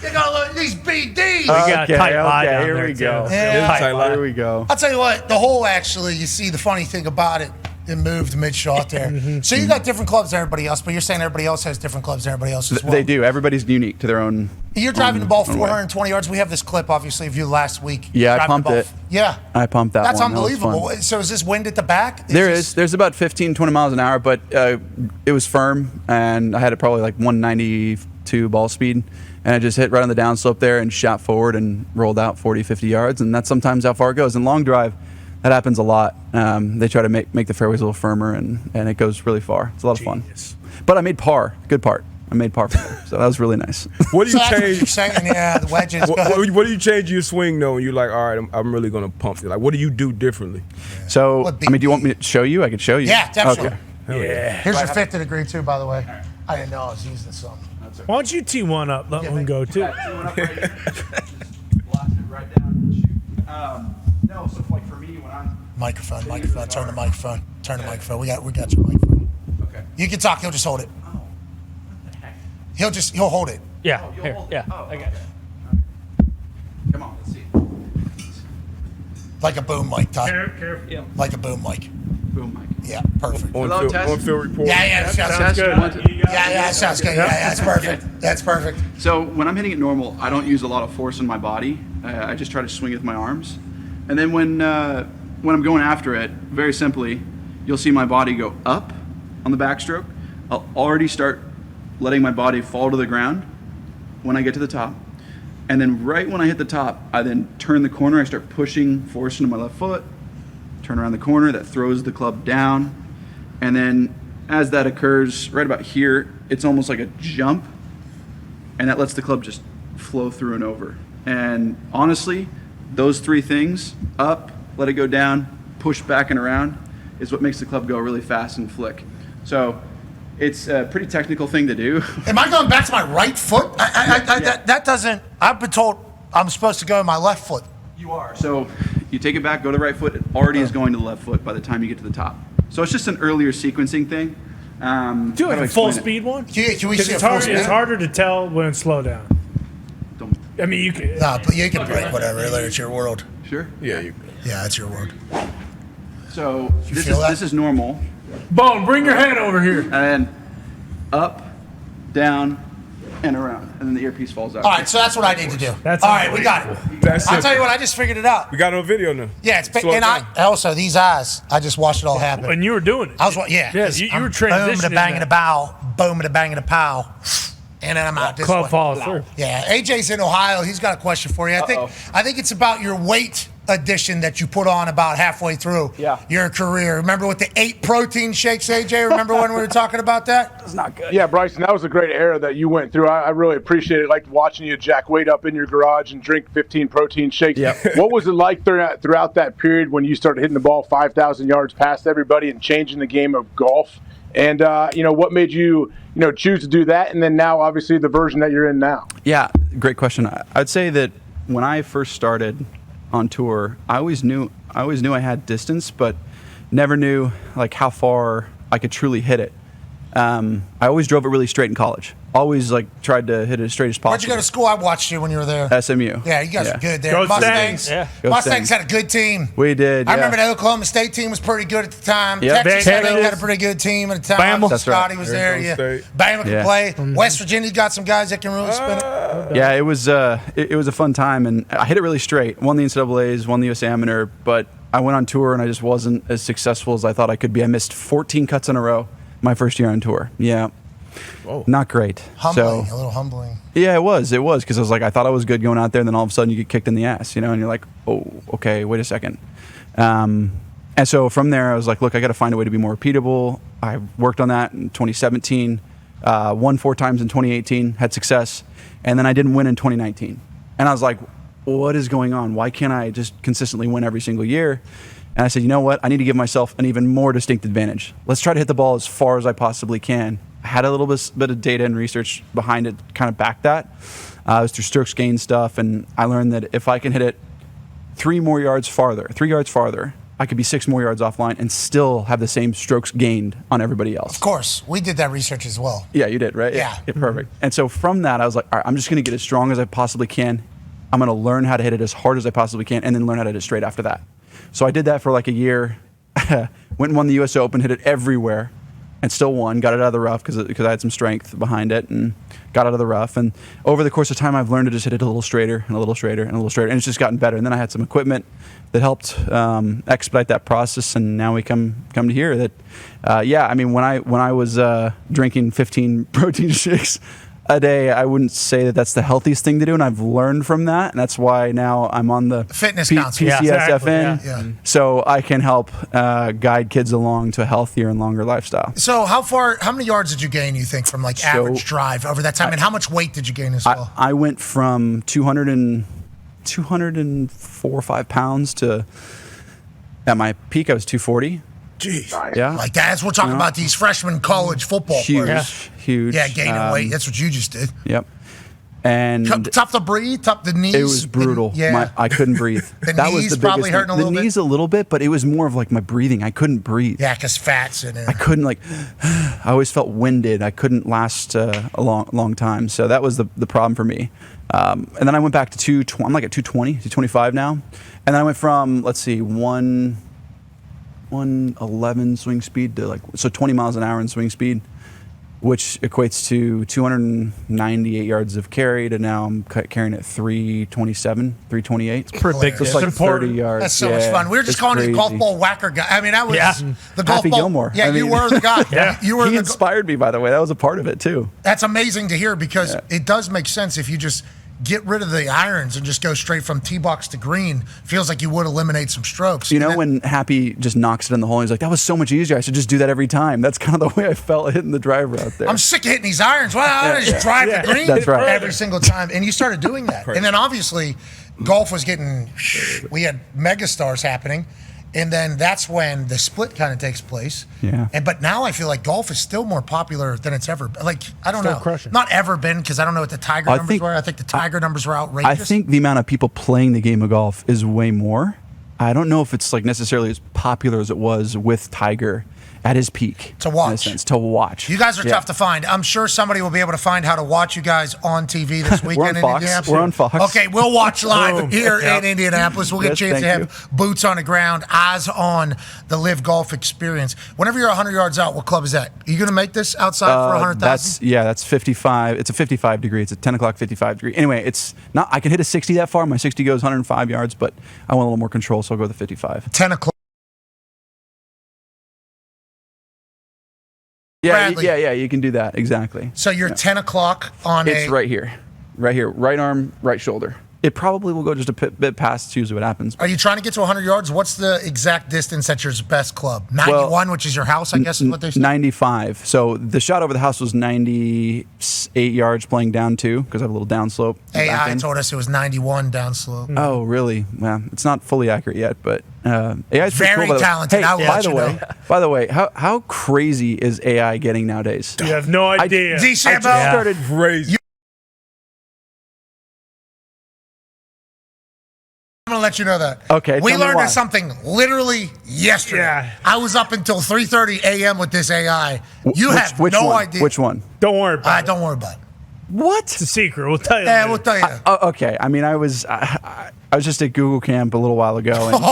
You got to look at these BDs. got a tight lie down here there, we too. go. Yeah. Tight lie. Here we go. I'll tell you what, the hole actually, you see the funny thing about it, it moved mid-shot there. So you got different clubs than everybody else, but you're saying everybody else has different clubs than everybody else as well. They do. Everybody's unique to their own. You're driving the ball own way. 420 yards. We have this clip, obviously, of you last week. Yeah, I driving the pumped ball. it. Yeah. I pumped that That's one. That was unbelievable. fun. So is this wind at the back? There's about 15, 20 miles an hour, but it was firm, and I had it probably like 192 ball speed, and I just hit right on the downslope there and shot forward and rolled out 40, 50 yards, and that's sometimes how far it goes. In long drive, that happens a lot. They try to make the fairways a little firmer, and it goes really far. It's a lot of fun. But I made par. Good part. I made par from there, so that was really nice. What do So you that's what you're change? saying, yeah, the wedges. What do you change your swing though? And you're like, all right, I'm really gonna pump it. Like, what do you do differently? So, What I mean, do you want me to show you? I could show you. Yeah, definitely. Okay. Yeah. Here's your 50 degree, too, by the way. I didn't know I was using some. Why don't you tee one up? Let one go, too. No, so like for me, when I'm Microphone. Turn the microphone. We got your microphone. okay. You can talk. He'll just hold it. He'll hold it. Yeah. Here. Yeah. I got it. Come on, let's see. Like a boom mic, Todd. Careful. Yeah. Like a boom mic. Boom mic. Yeah, perfect. Hello, test. On field report. Yeah, that sounds Sounds good. good. Yeah, that sounds good. Yeah, that's perfect. That's perfect. So when I'm hitting it normal, I don't use a lot of force in my body. I just try to swing it with my arms. And then when I'm going after it, very simply, you'll see my body go up on the backstroke. I'll already start letting my body fall to the ground when I get to the top. And then right when I hit the top, I then turn the corner. I start pushing force into my left foot, turn around the corner. That throws the club down. And then as that occurs, right about here, it's almost like a jump. And that lets the club just flow through and over. And honestly, those three things, up, let it go down, push back and around, is what makes the club go really fast and flick. So it's a pretty technical thing to do. Am I going back to my right foot? That doesn't. I've been told I'm supposed to go with my left foot. You are. So you take it back, go to the right foot, it already is going to the left foot by the time you get to the top. So it's just an earlier sequencing thing. Do How like do I a explain full it? speed one? Can we 'Cause see a it's, full hard, speed? it's harder to tell when it's slow down. Don't. I mean, you can. Nah, but you can break whatever. It's your world. Sure. Yeah, you. Yeah, it's your world. So feel that? this is normal. Bone, bring your head over here. And then up, down, and around. And then the earpiece falls out. All right, so that's what I need to do. That's all right. We got it. That's I'll it. tell you what. I just figured it out. We got it on video now. Yeah, it's Slow it and down. I also these eyes. I just watched it all happen. And you were doing it. I was yeah. Yeah, 'cause you I'm were boom and a transitioning bang and a that. bow, boom and a bang and a pow, and then I'm out this Club way. follows through. Yeah, AJ's in Ohio. He's got a question for you. I think it's about your weight addition that you put on about halfway through your career. Remember with the 8 protein shakes, AJ? Remember when we were talking about that? It's not good. Yeah, Bryson, that was a great era that you went through. I really appreciate it. Like watching you jack weight up in your garage and drink 15 protein shakes. What was it like throughout that period when you started hitting the ball 5,000 yards past everybody and changing the game of golf? And, what made you, choose to do that? And then now, obviously, the version that you're in now. Yeah, great question. I'd say that when I first started on tour, I always knew I had distance, but never knew like how far I could truly hit it. I always drove it really straight in college. Always like tried to hit it as straight as possible. Where'd you go to school? I watched you when you were there. SMU. Yeah, you guys were good there. Go Mustangs. Stangs. Yeah. Go Mustangs Stangs. had a good team. We did. I yeah. remember the Oklahoma State team was pretty good at the time. Yep. Texas Texas. had a pretty good team at the time. Bama. That's right. Scottie was there. Arizona Yeah. State. Bama could Yeah. play. West Virginia got some guys that can really spin it. Yeah, it was a fun time, and I hit it really straight. Won the NCAAs, won the US Amateur, but I went on tour and I just wasn't as successful as I thought I could be. I missed 14 cuts in a row my first year on tour. Yeah. Whoa. Not great. Humbling, a little humbling. Yeah, it was. It was, because I was like, I thought I was good going out there, and then all of a sudden you get kicked in the ass, and you're like, oh, okay, wait a second. And so from there, I was like, look, I got to find a way to be more repeatable. I worked on that in 2017, won 4 times in 2018, had success, and then I didn't win in 2019. And I was like, what is going on? Why can't I just consistently win every single year? And I said, you know what? I need to give myself an even more distinct advantage. Let's try to hit the ball as far as I possibly can. I had a little bit of data and research behind it, kind of back that. It was through strokes gained stuff, and I learned that if I can hit it 3 yards farther, I could be 6 more yards offline and still have the same strokes gained on everybody else. Of course. We did that research as well. Yeah, you did, right? Yeah. Perfect. And so from that, I was like, all right, I'm just going to get as strong as I possibly can. I'm going to learn how to hit it as hard as I possibly can, and then learn how to hit it straight after that. So I did that for like a year. Went and won the U.S. Open, hit it everywhere, and still won. Got it out of the rough because I had some strength behind it, and got out of the rough. And over the course of time, I've learned to just hit it a little straighter and a little straighter and a little straighter, and it's just gotten better. And then I had some equipment that helped expedite that process, and now we come to here that, I mean, when I was drinking 15 protein shakes a day, I wouldn't say that that's the healthiest thing to do, and I've learned from that, and that's why now I'm on the fitness council, PCSFN, so I can help guide kids along to a healthier and longer lifestyle. So how many yards did you gain, you think, from like average drive over that time, and how much weight did you gain as well? I went from 204 or 5 pounds to, at my peak, I was 240. Jeez. Yeah. Like that, as we're talking about these freshman college football players. Huge. Yeah, gaining weight. That's what you just did. Yep. And tough to breathe, tough the knees. It was brutal. I couldn't breathe. That was the biggest hurting thing. The knees a little bit, but it was more of like my breathing. I couldn't breathe. Yeah, because fat's in there. I couldn't I always felt winded. I couldn't last a long time. So that was the problem for me. And then I went back to 220. I'm like at 220, 225 now. And then I went from, 111 swing speed to 20 miles an hour in swing speed, which equates to 298 yards of carry, to now I'm carrying at 327, 328. It's pretty big. It's like 30 yards. That's so much fun. We were just calling you golf ball whacker guy. I mean, that was the golf Happy ball. Gilmore. Yeah, you were the guy. He inspired me, by the way. That was a part of it too. That's amazing to hear, because it does make sense if you just get rid of the irons and just go straight from tee box to green. Feels like you would eliminate some strokes. You know, when Happy just knocks it in the hole, he's like, that was so much easier. I should just do that every time. That's kind of the way I felt hitting the driver out there. I'm sick of hitting these irons. Well, I just drive the green every single time. And you started doing that. And then obviously golf was we had megastars happening. And then that's when the split kind of takes place. Yeah. But now I feel like golf is still more popular than it's ever been. Like, I don't know. Crushing. Not ever been, because I don't know what the Tiger numbers were. I think the Tiger numbers were outrageous. I think the amount of people playing the game of golf is way more. I don't know if it's necessarily as popular as it was with Tiger at his peak. To watch. In a sense, to watch. You guys are tough to find. I'm sure somebody will be able to find how to watch you guys on TV this weekend in Indianapolis. We're on Fox. Okay, we'll watch live here in Indianapolis. We'll get a chance to have boots on the ground, eyes on the LIV Golf experience. Whenever you're 100 yards out, what club is that? Are you going to make this outside for 100,000? That's 55. It's a 55 degree. It's a 10 o'clock 55 degree. Anyway, it's not. I can hit a 60 that far. My 60 goes 105 yards, but I want a little more control, so I'll go with the 55. 10 o'clock. Yeah, you can do that, exactly. So you're 10 o'clock on It's right here, right arm, right shoulder. It probably will go just a bit past. It's usually what happens. Are you trying to get to 100 yards? What's the exact distance at your best club? 91, which is your house, I guess is what they say? 95. So the shot over the house was 98 yards playing down two, because I have a little downslope. AI told us it was 91 downslope. Oh, really? Well, it's not fully accurate yet, but AI is very cool, talented. Hey, by the way, how crazy is AI getting nowadays? You have no idea. DeChambeau started crazy. I'm going to let you know that. Okay. We learned something literally yesterday. Yeah. I was up until 3:30 a.m. with this AI. You have no idea. Which one? Don't worry about it. Don't worry about it. What? It's a secret. We'll tell you. Yeah, later. we'll tell you. Okay. I mean, I was just at Google Camp a little while ago, and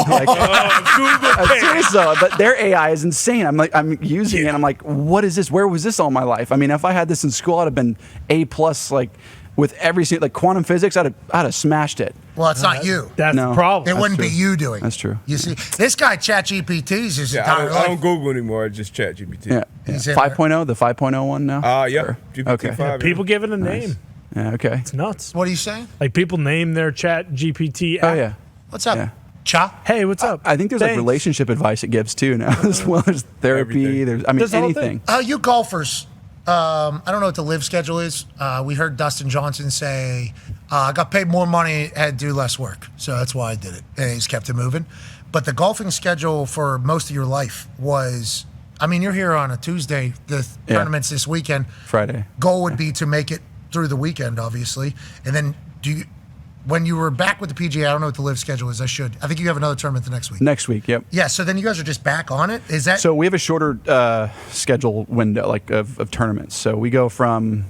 seriously, but their AI is insane. I'm using it. I'm like, what is this? Where was this all my life? I mean, if I had this in school, I'd have been A+, with every single, like quantum physics, I'd have smashed it. Well, it's not you. That's the problem. It wouldn't be you doing. That's true. You see, this guy ChatGPT's his entire I don't life. Google anymore. I just ChatGPT. Yeah. He's in 5.0, the 5.0 one now? Yeah. Sure. GPT-5. Okay. People give it a name. Yeah, okay. It's nuts. What are you saying? Like people name their chat GPT. Oh, yeah. What's up? Yeah. Cha? Hey, what's up? I think there's like Thanks. relationship advice it gives too now, as well as therapy. Everything. There's the whole anything. You golfers, I don't know what the live schedule is. We heard Dustin Johnson say, I got paid more money, had to do less work. So that's why I did it. And he's kept it moving. But the golfing schedule for most of your life was, I mean, you're here on a Tuesday, the tournament's this weekend. Friday. Goal would be to make it through the weekend, obviously. And then when you were back with the PGA, I don't know what the live schedule is. I think you have another tournament the next week. Next week, yep. Yeah, so then you guys are just back on it? Is that So we have a shorter schedule window, like of tournaments. So we go from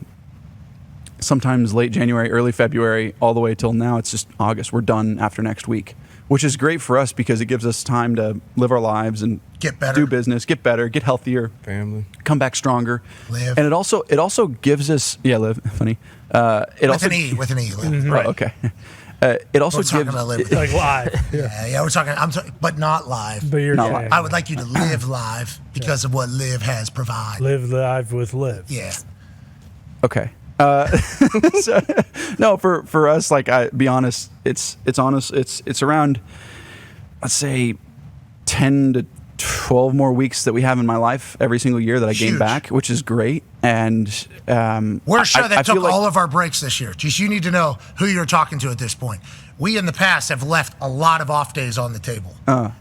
sometimes late January, early February, all the way till now. It's just August. We're done after next week, which is great for us because it gives us time to live our lives and get better, do business, get better, get healthier, family, come back stronger, live, and it also gives us live funny. It with an E, live. Mm-hmm. Right. Okay. It also we're gives about live. Like live. Yeah, we're talking. But not live. But you're Not not live. I would like you to live live because of what live has provided. Live live with live. Yeah. Okay. So, no, for us, like I be honest, it's around, let's say, 10 to 12 more weeks that we have in my life every single year that I gain back, which is great. And we're a show that took like, all of our breaks this year. Just you need to know who you're talking to at this point. We in the past have left a lot of off days on the table.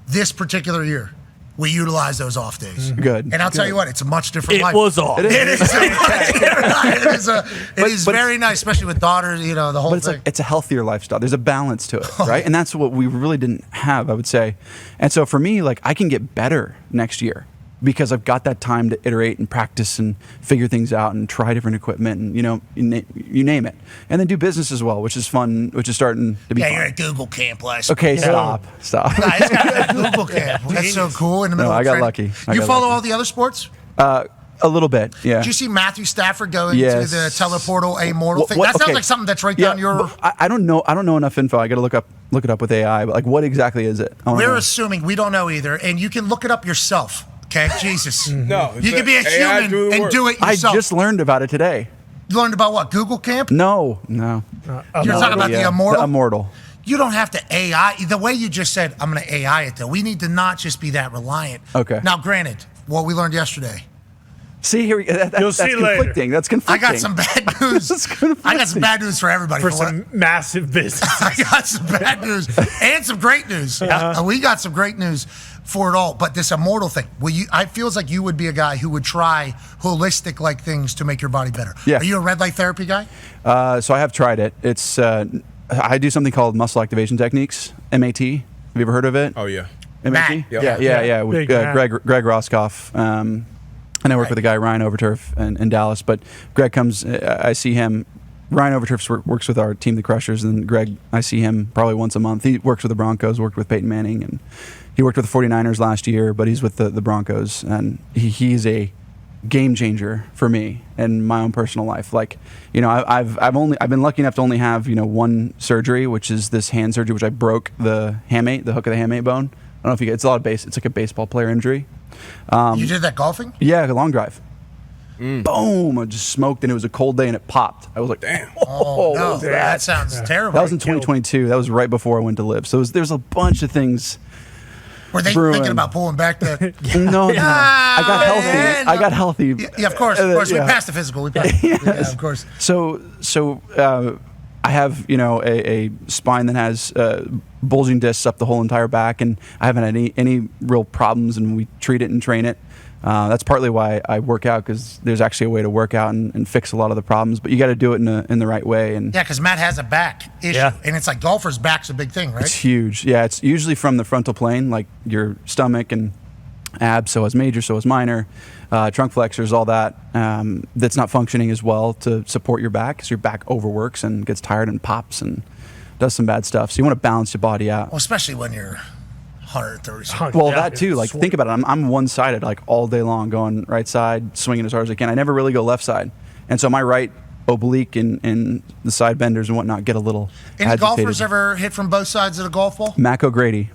This particular year, we utilize those off days. Good. And I'll tell you what, it's a much different life. It was off. It is a much different life. It is very nice, especially with daughters, the whole but it's thing. like it's a healthier lifestyle. There's a balance to it, right? And that's what we really didn't have, I would say. And so for me, like I can get better next year because I've got that time to iterate and practice and figure things out and try different equipment and you name it, and then do business as well, which is fun, which is starting to be fun. You're at Google Camp last Okay, week. stop. Nah, it's got a Google Camp. That's so cool. In the middle No, of I got training. lucky. You follow all the other sports? A little bit, yeah. Did you see Matthew Stafford go into Yes. the teleportal Ammortal thing? That sounds okay. like something that's right down your. I don't know enough info. I got to look it up with AI. But like, what exactly is it? We're assuming we don't know either, and you can look it up yourself. Okay, Jesus. No, you can be a human and do it I yourself. just learned about it today. You learned about what? Google Camp? No. You're talking about the Ammortal? The Ammortal. You don't have to AI. The way you just said, I'm going to AI it, though. We need to not just be that reliant. Okay. Now, granted, what we learned yesterday. See here, that's see conflicting. later. That's conflicting. I got some bad news. I got some bad news for everybody. For some massive business. I got some bad news and some great news. We got some great news for it all. But this Ammortal thing, I feels like you would be a guy who would try holistic like things to make your body better. Yeah. Are you a red light therapy guy? So I have tried it. It's I do something called muscle activation techniques, MAT. Have you ever heard of it? Oh yeah. MAT? Matt. Yeah. With Big Matt. Greg Roscoff. And I work with a guy, Ryan Overturf, in Dallas. But Greg comes, I see him. Ryan Overturf works with our team, the Crushers, and Greg, I see him probably once a month. He works with the Broncos, worked with Peyton Manning, and he worked with the 49ers last year, but he's with the Broncos. And he's a game changer for me in my own personal life. Like, I've been lucky enough to only have, one surgery, which is this hand surgery, which I broke the hamate, the hook of the hamate bone. I don't know if it's it's like a baseball player injury. You did that golfing? Yeah, a long drive. Boom! I just smoked, and it was a cold day, and it popped. I was like, "Damn!" Oh, no, what was that sounds terrible. That was in 2022. That was right before I went to live. So there's a bunch of things. Were they thinking about pulling back the? No. I got healthy. man, I got healthy. Yeah, of course. We Yeah. passed the physical. Yeah, of course. So I have a spine that has bulging discs up the whole entire back, and I haven't had any real problems, and we treat it and train it. That's partly why I work out, because there's actually a way to work out and fix a lot of the problems, but you got to do it in the right way. And Yeah, because Matt has a back issue, and it's like golfer's back's a big thing, right? it's huge. Yeah, it's usually from the frontal plane, like your stomach and abs, so as major, so as minor, trunk flexors, all that, that's not functioning as well to support your back, because your back overworks and gets tired and pops and does some bad stuff. So you want to balance your body out. Well, especially when you're 130. Well, that too. Like, think about it. I'm one-sided, like all day long, going right side, swinging as hard as I can. I never really go left side, and so my right oblique and the side benders and whatnot get a little Any agitated. golfers ever hit from both sides of the golf ball? Mac O'Grady.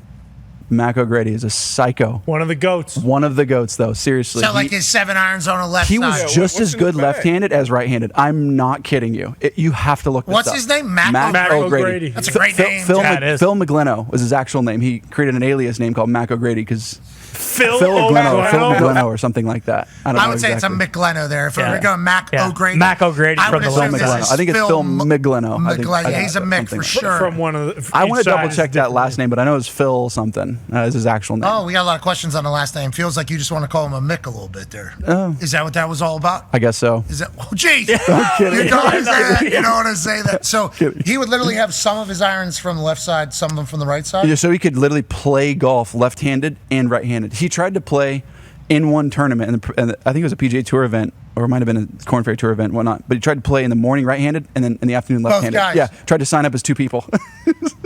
Mac O'Grady is a psycho. One of the goats. One of the goats, though. Seriously. So like his 7 irons on the left He side. was just as good left-handed as right-handed. I'm not kidding you. You have to look this What's up. his name? Mac O'Grady. That's a great name. Phil McGleno was his actual name. He created an alias name called Mac O'Grady because Phil McGleno or something like that. I don't know would say exactly. it's a McGleno there. If we're going Mac O'Grady. Mac O'Grady from the Phil McGleno. I think it's Phil McGleno. Yeah, he's a Mick for sure. From one of the, I want to double check that last name, but I know it's Phil something as his actual name. Oh, we got a lot of questions on the last name. Feels like you just want to call him a Mick a little bit there. Oh. Is that what that was all about? I guess so. Is that? Oh, jeez. I'm kidding. You don't want to say that. You don't want to say that. So he would literally have some of his irons from the left side, some of them from the right side? Yeah, so he could literally play golf left-handed and right-handed. He tried to play in one tournament, and I think it was a PGA Tour event, or it might have been a Korn Ferry Tour event, whatnot. But he tried to play in the morning right-handed, and then in the afternoon left-handed. guys. Yeah, tried to sign up as two people.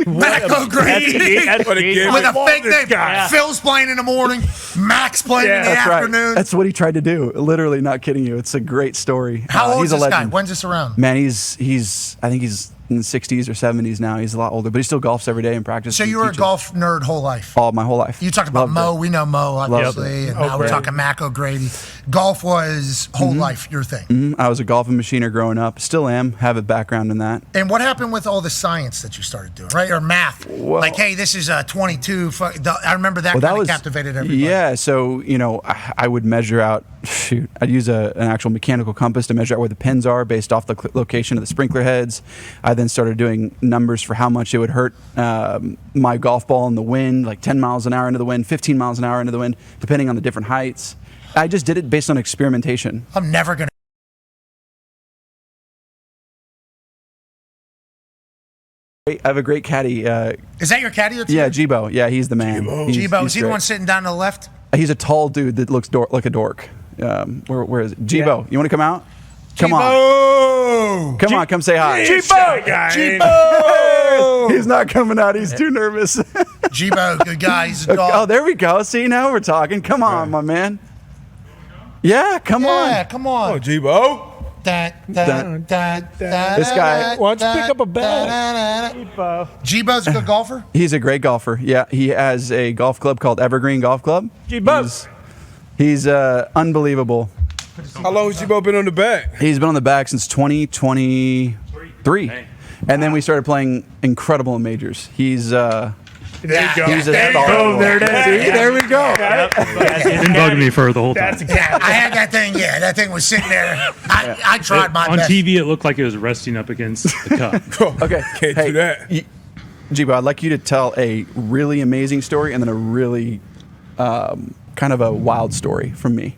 Mac O'Grady with a fake name. Guy. Phil's playing in the morning. Mac's playing in the That's afternoon. right. That's what he tried to do. Literally, not kidding you. It's a great story. How old he's is a this guy? legend. When's this around? Man, he's I think he's in the 60s or 70s now. He's a lot older, but he still golfs every day and practices. So you were a golf nerd whole life? All my whole life. You talked about Loved Mo. it. We know Mo, obviously. And now we're talking Mac O'Grady. Golf was whole life, your thing. I was a golfing machiner growing up. Still am. Have a background in that. And what happened with all the science that you started doing, right? Or math? Well- like, hey, this is a 22. I remember that kind of captivated everybody. Yeah, so, I would measure out, I'd use an actual mechanical compass to measure out where the pins are based off the location of the sprinkler heads. I then started doing numbers for how much it would hurt my golf ball in the wind, like 10 miles an hour into the wind, 15 miles an hour into the wind, depending on the different heights. I just did it based on experimentation. I'm never going to. I have a great caddy. Is that your caddy? Yeah, Jibo. Yeah, he's the man. Jibo. Is he the one sitting down to the left? He's a tall dude that looks like a dork. Where is it? Jibo, you want to come out? Come on. Come on, come say hi. Jibo! He's not coming out. He's too nervous. Jibo, good guy. He's a dog. Oh, there we go. See, now we're talking. Come on, my man. Yeah, come on. Yeah, come on. Oh, Jibo. This guy. Why don't you pick up a bag? Jibo's a good golfer? He's a great golfer. Yeah, he has a golf club called Evergreen Golf Club. He's unbelievable. How long has Jibo been on the back? He's been on the back since 2023. And then we started playing incredible in majors. He's There you go. He's a There you star. go. There it is. See, there we go. It's been bugging me for the whole time. Yeah, I had that thing. Yeah, that thing was sitting there. I tried my On best. TV, it looked like it was resting up against the cup. Okay. Can't do that. Jibo, I'd like you to tell a really amazing story and then a really kind of a wild story from me.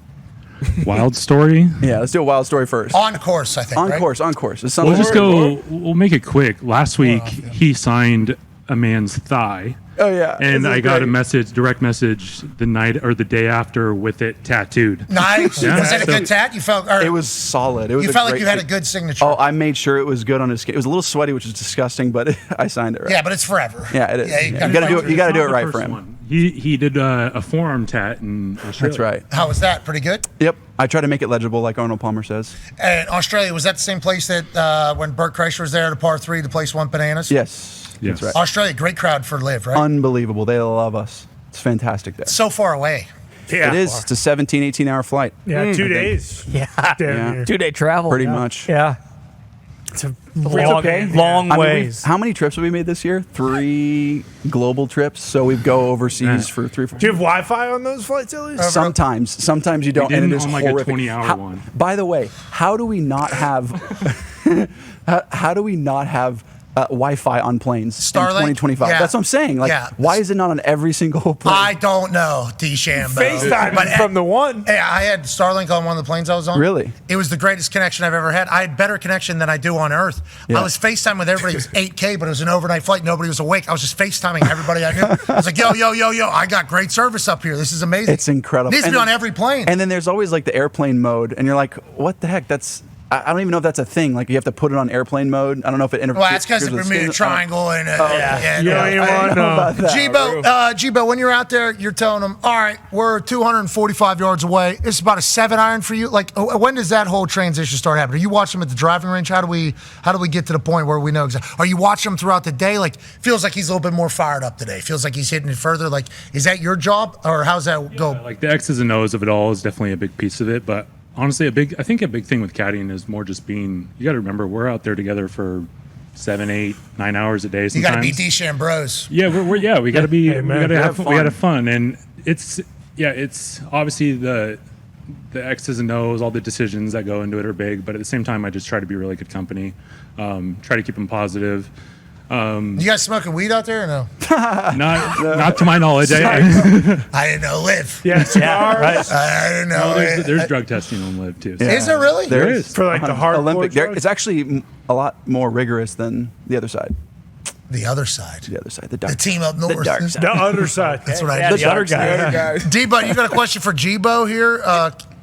Wild story? Yeah, let's do a wild story first. On course, I think. On right? course. It's We'll just go, we'll make it quick. Last week, he signed a man's thigh. Oh, yeah. And I got a direct message the night or the day after with it tattooed. Nice. Yeah, Was that a good tat? You felt? It was solid. It was You a felt like great you had a sig- good signature. Oh, I made sure it was good on his skin. It was a little sweaty, which is disgusting, but I signed it right. Yeah, but it's forever. Yeah, it is. Yeah, You gotta do it. You gotta do it right for him. One. He did a forearm tat in Australia. That's right. How was that? Pretty good. Yep. I try to make it legible, like Arnold Palmer says. And Australia, was that the same place that when Bert Kreischer was there, the par 3, the place won bananas? Yes. Yes. That's right. Australia, great crowd for LIV, right? Unbelievable. They love us. It's fantastic there. So far away. Yeah. It is. It's a 17, 18-hour flight. Yeah, 2 days. Yeah. Damn near. 2-day travel. Pretty much. Yeah. It's a long, long I mean, ways. how many trips have we made this year? 3 global trips. So we go overseas for 3 or 4. Do you have Wi-Fi on those flights at least? Sometimes you don't. didn't And it is on like a horrific. 20-hour one. By the way, how do we not have? how do we not have? Wi-Fi on planes Starlink? in 2025. Yeah. That's what I'm saying. Like, Yeah. why is it not on every single plane? I don't know, DeChambeau. FaceTime from the one. Hey, I had Starlink on one of the planes I was on. Really? It was the greatest connection I've ever had. I had better connection than I do on Earth. Yeah. I was FaceTime with everybody. It was 8K, but it was an overnight flight. Nobody was awake. I was just FaceTiming everybody I knew. I was like, yo, I got great service up here. This is amazing. It's incredible. Needs to be on every plane. And then there's always like the airplane mode, and you're like, what the heck? That's I don't even know if that's a thing. Like, you have to put it on airplane mode. I don't know if it interferes. Well, that's because of Bermuda Triangle and You don't even want to know. Gbo, when you're out there, you're telling them, all right, we're 245 yards away. It's about a 7-iron for you. Like, when does that whole transition start happening? Are you watching them at the driving range? How do we get to the point where we know exactly? Are you watching them throughout the day? Like, feels like he's a little bit more fired up today. Feels like he's hitting it further. Like, is that your job, or how's that go? Like, the X's and O's of it all is definitely a big piece of it, but honestly, I think a big thing with caddying is more just being. You got to remember, we're out there together for 7, 8, 9 hours a day. Sometimes. You got to be DeChambeau. Yeah, we got to be. We got to have fun, and it's obviously the X's and O's, all the decisions that go into it are big, but at the same time, I just try to be really good company. Try to keep them positive. You guys smoking weed out there or no? Not to my knowledge. I didn't know LIV. Right. I didn't know. There's drug testing on LIV too. So. Is there really? There is for like the hard Olympic. It's actually a lot more rigorous than the other side. The other side. The dark. The team up north. The dark side. The underside. That's what I. Yeah, the other guy. Debo, you got a question for Gbo here?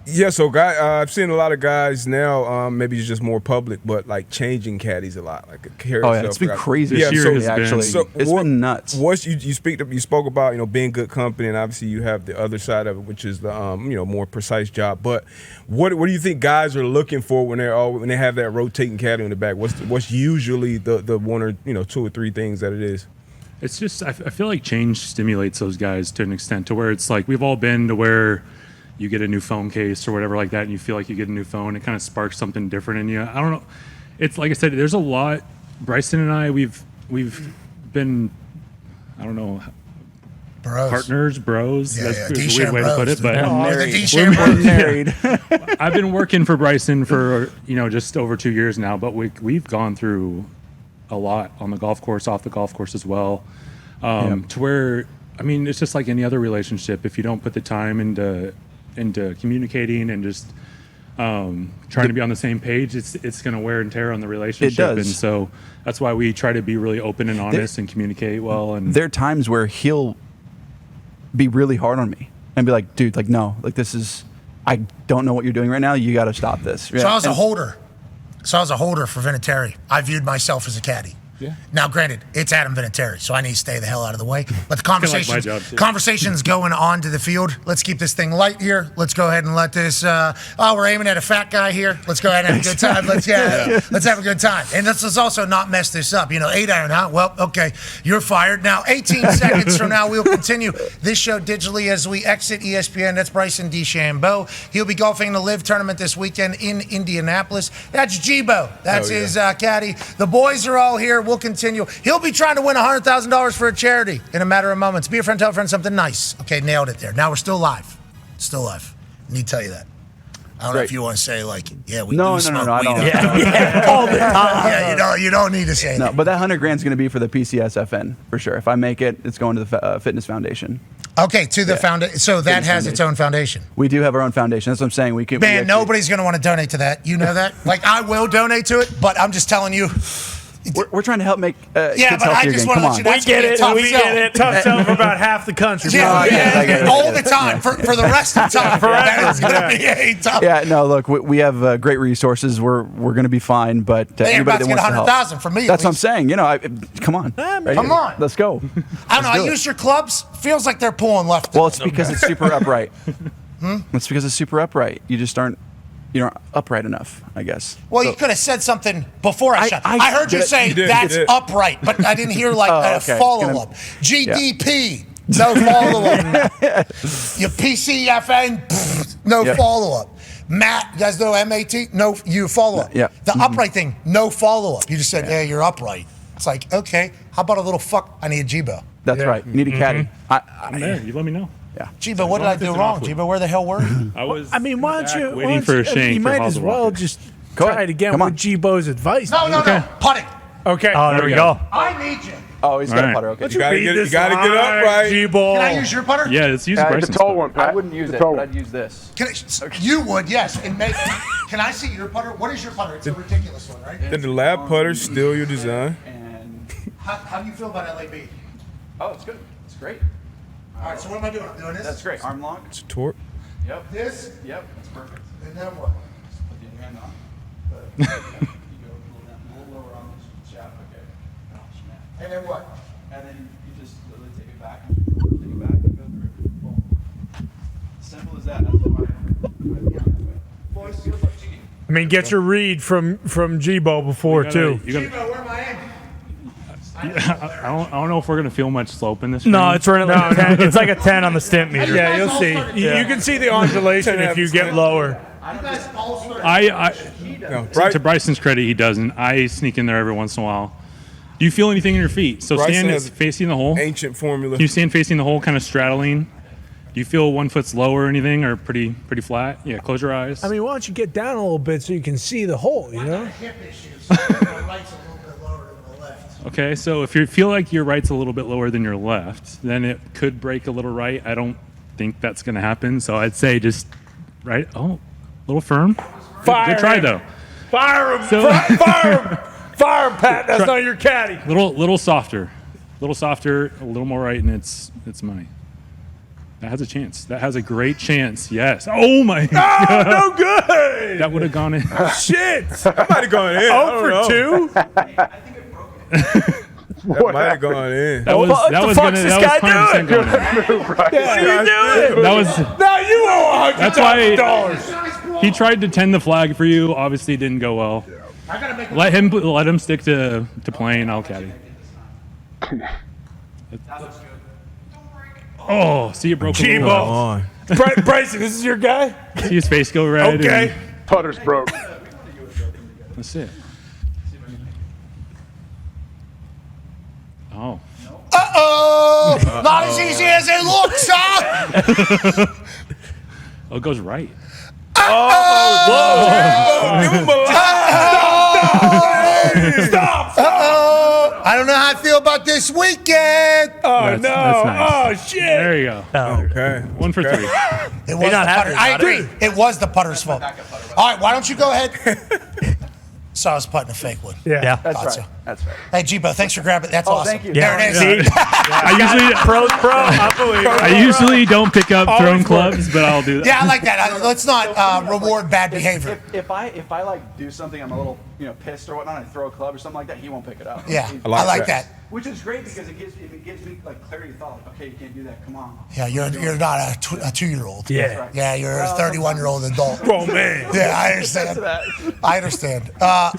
Yeah, so I've seen a lot of guys now, maybe it's just more public, but like changing caddies a lot. Like it's been crazy. Yeah, actually. So it's been nuts. You spoke about being good company, and obviously you have the other side of it, which is the more precise job. But what do you think guys are looking for when they have that rotating caddy in the back? What's usually the one or 2 or 3 things that it is? It's just I feel like change stimulates those guys to an extent to where it's like we've all been to where you get a new phone case or whatever like that, and you feel like you get a new phone. It kind of sparks something different in you. I don't know. It's like I said, there's a lot. Bryson and I, we've been, I don't know, partners, bros. Yeah, That's a weird way to put it, but we're married. I've been working for Bryson for just over 2 years now, but we've gone through a lot on the golf course, off the golf course as well, to where it's just like any other relationship. If you don't put the time into communicating and just trying to be on the same page, it's going to wear and tear on the relationship. It does. And so that's why we try to be really open and honest and communicate well. And there are times where he'll be really hard on me and be like, dude, like, no, like, this is, I don't know what you're doing right now. You got to stop this. So I was a holder. For Vinatieri. I viewed myself as a caddy. Yeah. Now, granted, it's Adam Vinatieri, so I need to stay the hell out of the way. But the conversation's going on to the field. Let's keep this thing light here. Let's go ahead and let this. We're aiming at a fat guy here. Let's go ahead and have a good time. Let's have a good time. And let's also not mess this up. 8-iron, huh? Well, okay, you're fired. Now, 18 seconds from now, we'll continue this show digitally as we exit ESPN. That's Bryson DeChambeau. He'll be golfing in the LIV tournament this weekend in Indianapolis. That's Gbo. That's his caddy. The boys are all here. We'll continue. He'll be trying to win $100,000 for a charity in a matter of moments. Be a friend, tell a friend something nice. Okay, nailed it there. Now we're still live. I need to tell you that. I don't know if you want to say we smoke weed. I don't. All the time. Yeah, you don't need to say that. No, but that $100,000 is going to be for the PCSFN for sure. If I make it, it's going to the Fitness Foundation. Okay, to the foundation. So that has its own foundation. We do have our own foundation. That's what I'm saying. Nobody's going to want to donate to that. You know that? I will donate to it, but I'm just telling you. We're trying to help make kids I just want to let you know. We get it. Tough sell for about half the country. I get it. All the time. For the rest of the time. That is going to be a tough. Yeah, no, look, we have great resources. We're going to be fine, but anybody that wants to help. $100,000 from me. That's what I'm saying. Come on. Come on. Let's go. I don't know. I use your clubs. Feels like they're pulling left. Well, it's because it's super upright. It's because it's super upright. You just aren't. You're not upright enough, I guess. Well, you could have said something before I shot. I heard you say that's upright, but I didn't hear a follow-up. GDP, no follow-up. Your PCFN, no follow-up. Matt, you guys know MAT? No, you follow-up. Yeah. The upright thing, no follow-up. You just said, hey, you're upright. It's like, okay, how about a little fuck? I need a Gbo. That's right. You need a caddy. I'm there. You let me know. Yeah. Gbo, what did I do wrong? Gbo, where the hell were you? Why don't you? Waiting for a shank. You might as well just try it again with Gbo's advice. No. Putting. Okay. Oh, there we go. I need you. Oh, he's got a putter. Okay. You gotta get up right. G-ball. Can I use your putter? Yeah, let's use Bryson's the tall putter. one, Pat. I wouldn't use it, but I'd use this. You would, yes. Can I see your putter? What is your putter? It's a ridiculous one, right? The lab putter still your design. How do you feel about LAB? Oh, it's good. It's great. All right, so what am I doing? I'm doing this? That's great. Arm lock. It's a torque. Yep. This? Yep. That's perfect. And then what? Just put the hand on. You go a little lower on the shaft. Okay. And then what? And then you just literally take it back. Take it back and go through. Boom. Simple as that. That's why. I mean, get your read from G-Bo before, too. G-Bo, where am I at? I don't know if we're gonna feel much slope in this. No, range. it's running like 10. It's like a 10 on the stimp meter. Yeah, you'll see. You can see the undulation if you get lower. To Bryson's credit, he doesn't. I sneak in there every once in a while. Do you feel anything in your feet? So Bryson stand facing the hole. Ancient formula. Can you stand facing the hole, kind of straddling? Do you feel 1 foot's low or anything, or pretty flat? Yeah, close your eyes. I mean, why don't you get down a little bit so you can see the hole, you know? Hip issues. My right's a little bit lower than the left. Okay, so if you feel like your right's a little bit lower than your left, then it could break a little right. I don't think that's going to happen, so I'd say just right. Oh, a little firm. Good try, though. Fire him! So- Fire him! Fire him, Pat. That's not your caddy. Little softer, a little more right, and it's money. That has a chance. That has a great chance. Yes. Oh my God. Oh, no good. That would have gone in. Shit. That might have gone in. 0 for 2. That might have gone in. That was What the fuck's this guy 100% going in. What are you doing? That was. Now you owe That's why $100,000. he tried to tend the flag for you. Obviously, it didn't go well. Let him stick to playing. I'll caddy. Oh, see it broke. G-Bo. On. Bryson, this is your guy? See his face go red. Okay. and- Putter's broke. That's it. Oh. Uh-oh! Not as easy as it looks, huh? Oh, it goes right. Stop! Uh-oh! I don't know how I feel about this weekend. Oh, That's no. nice. Oh, shit. There you go. Okay. 1 for 3. It was the not happy putter. I about agree. It was the putter's fault. All right, why don't you go ahead? So I was putting a fake one. Yeah. That's Thought right. so. That's right. Hey, G-Bo, thanks for grabbing. That's awesome. thank you. There it is. See? I usually don't pick up thrown clubs, but I'll do that. Yeah, I like that. Let's not reward bad behavior. If I like do something, I'm a little pissed or whatnot, I throw a club or something like that, he won't pick it up. Yeah, I like I like that. that. Which is great because it gives me like clarity of thought. Like, okay, you can't do that. Come on. Yeah, you're not a 2-year-old. Yeah. Yeah, you're a 31-year-old adult. Oh, man. Yeah, I understand. I understand.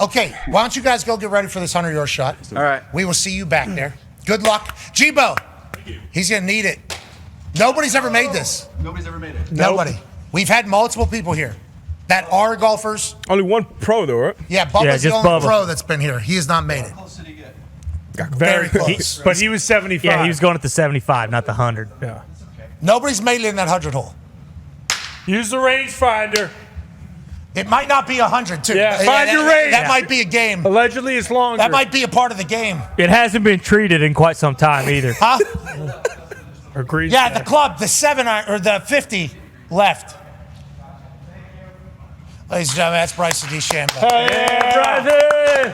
Okay, why don't you guys go get ready for this 100-yard shot? All right. We will see you back there. Good luck. G-Bo, he's going to need it. Nobody's ever made this. Nobody's ever made it. Nobody. We've had multiple people here that are golfers. Only one pro though, right? Yeah, Bubba's Yeah, the just only Bubba. pro that's been here. He has not made it. How close did he get? Very close. But he was 75. Yeah, he was going at the 75, not the 100. Yeah. Nobody's made it in that 100 hole. Use the rangefinder. It might not be 100, too. Yeah, find your range. That might be a game. Allegedly, it's longer. That might be a part of the game. It hasn't been treated in quite some time either. Huh? Agreed. Yeah, the club, the 7 or the 50 left. Ladies and gentlemen, that's Bryson DeChambeau. Bryson!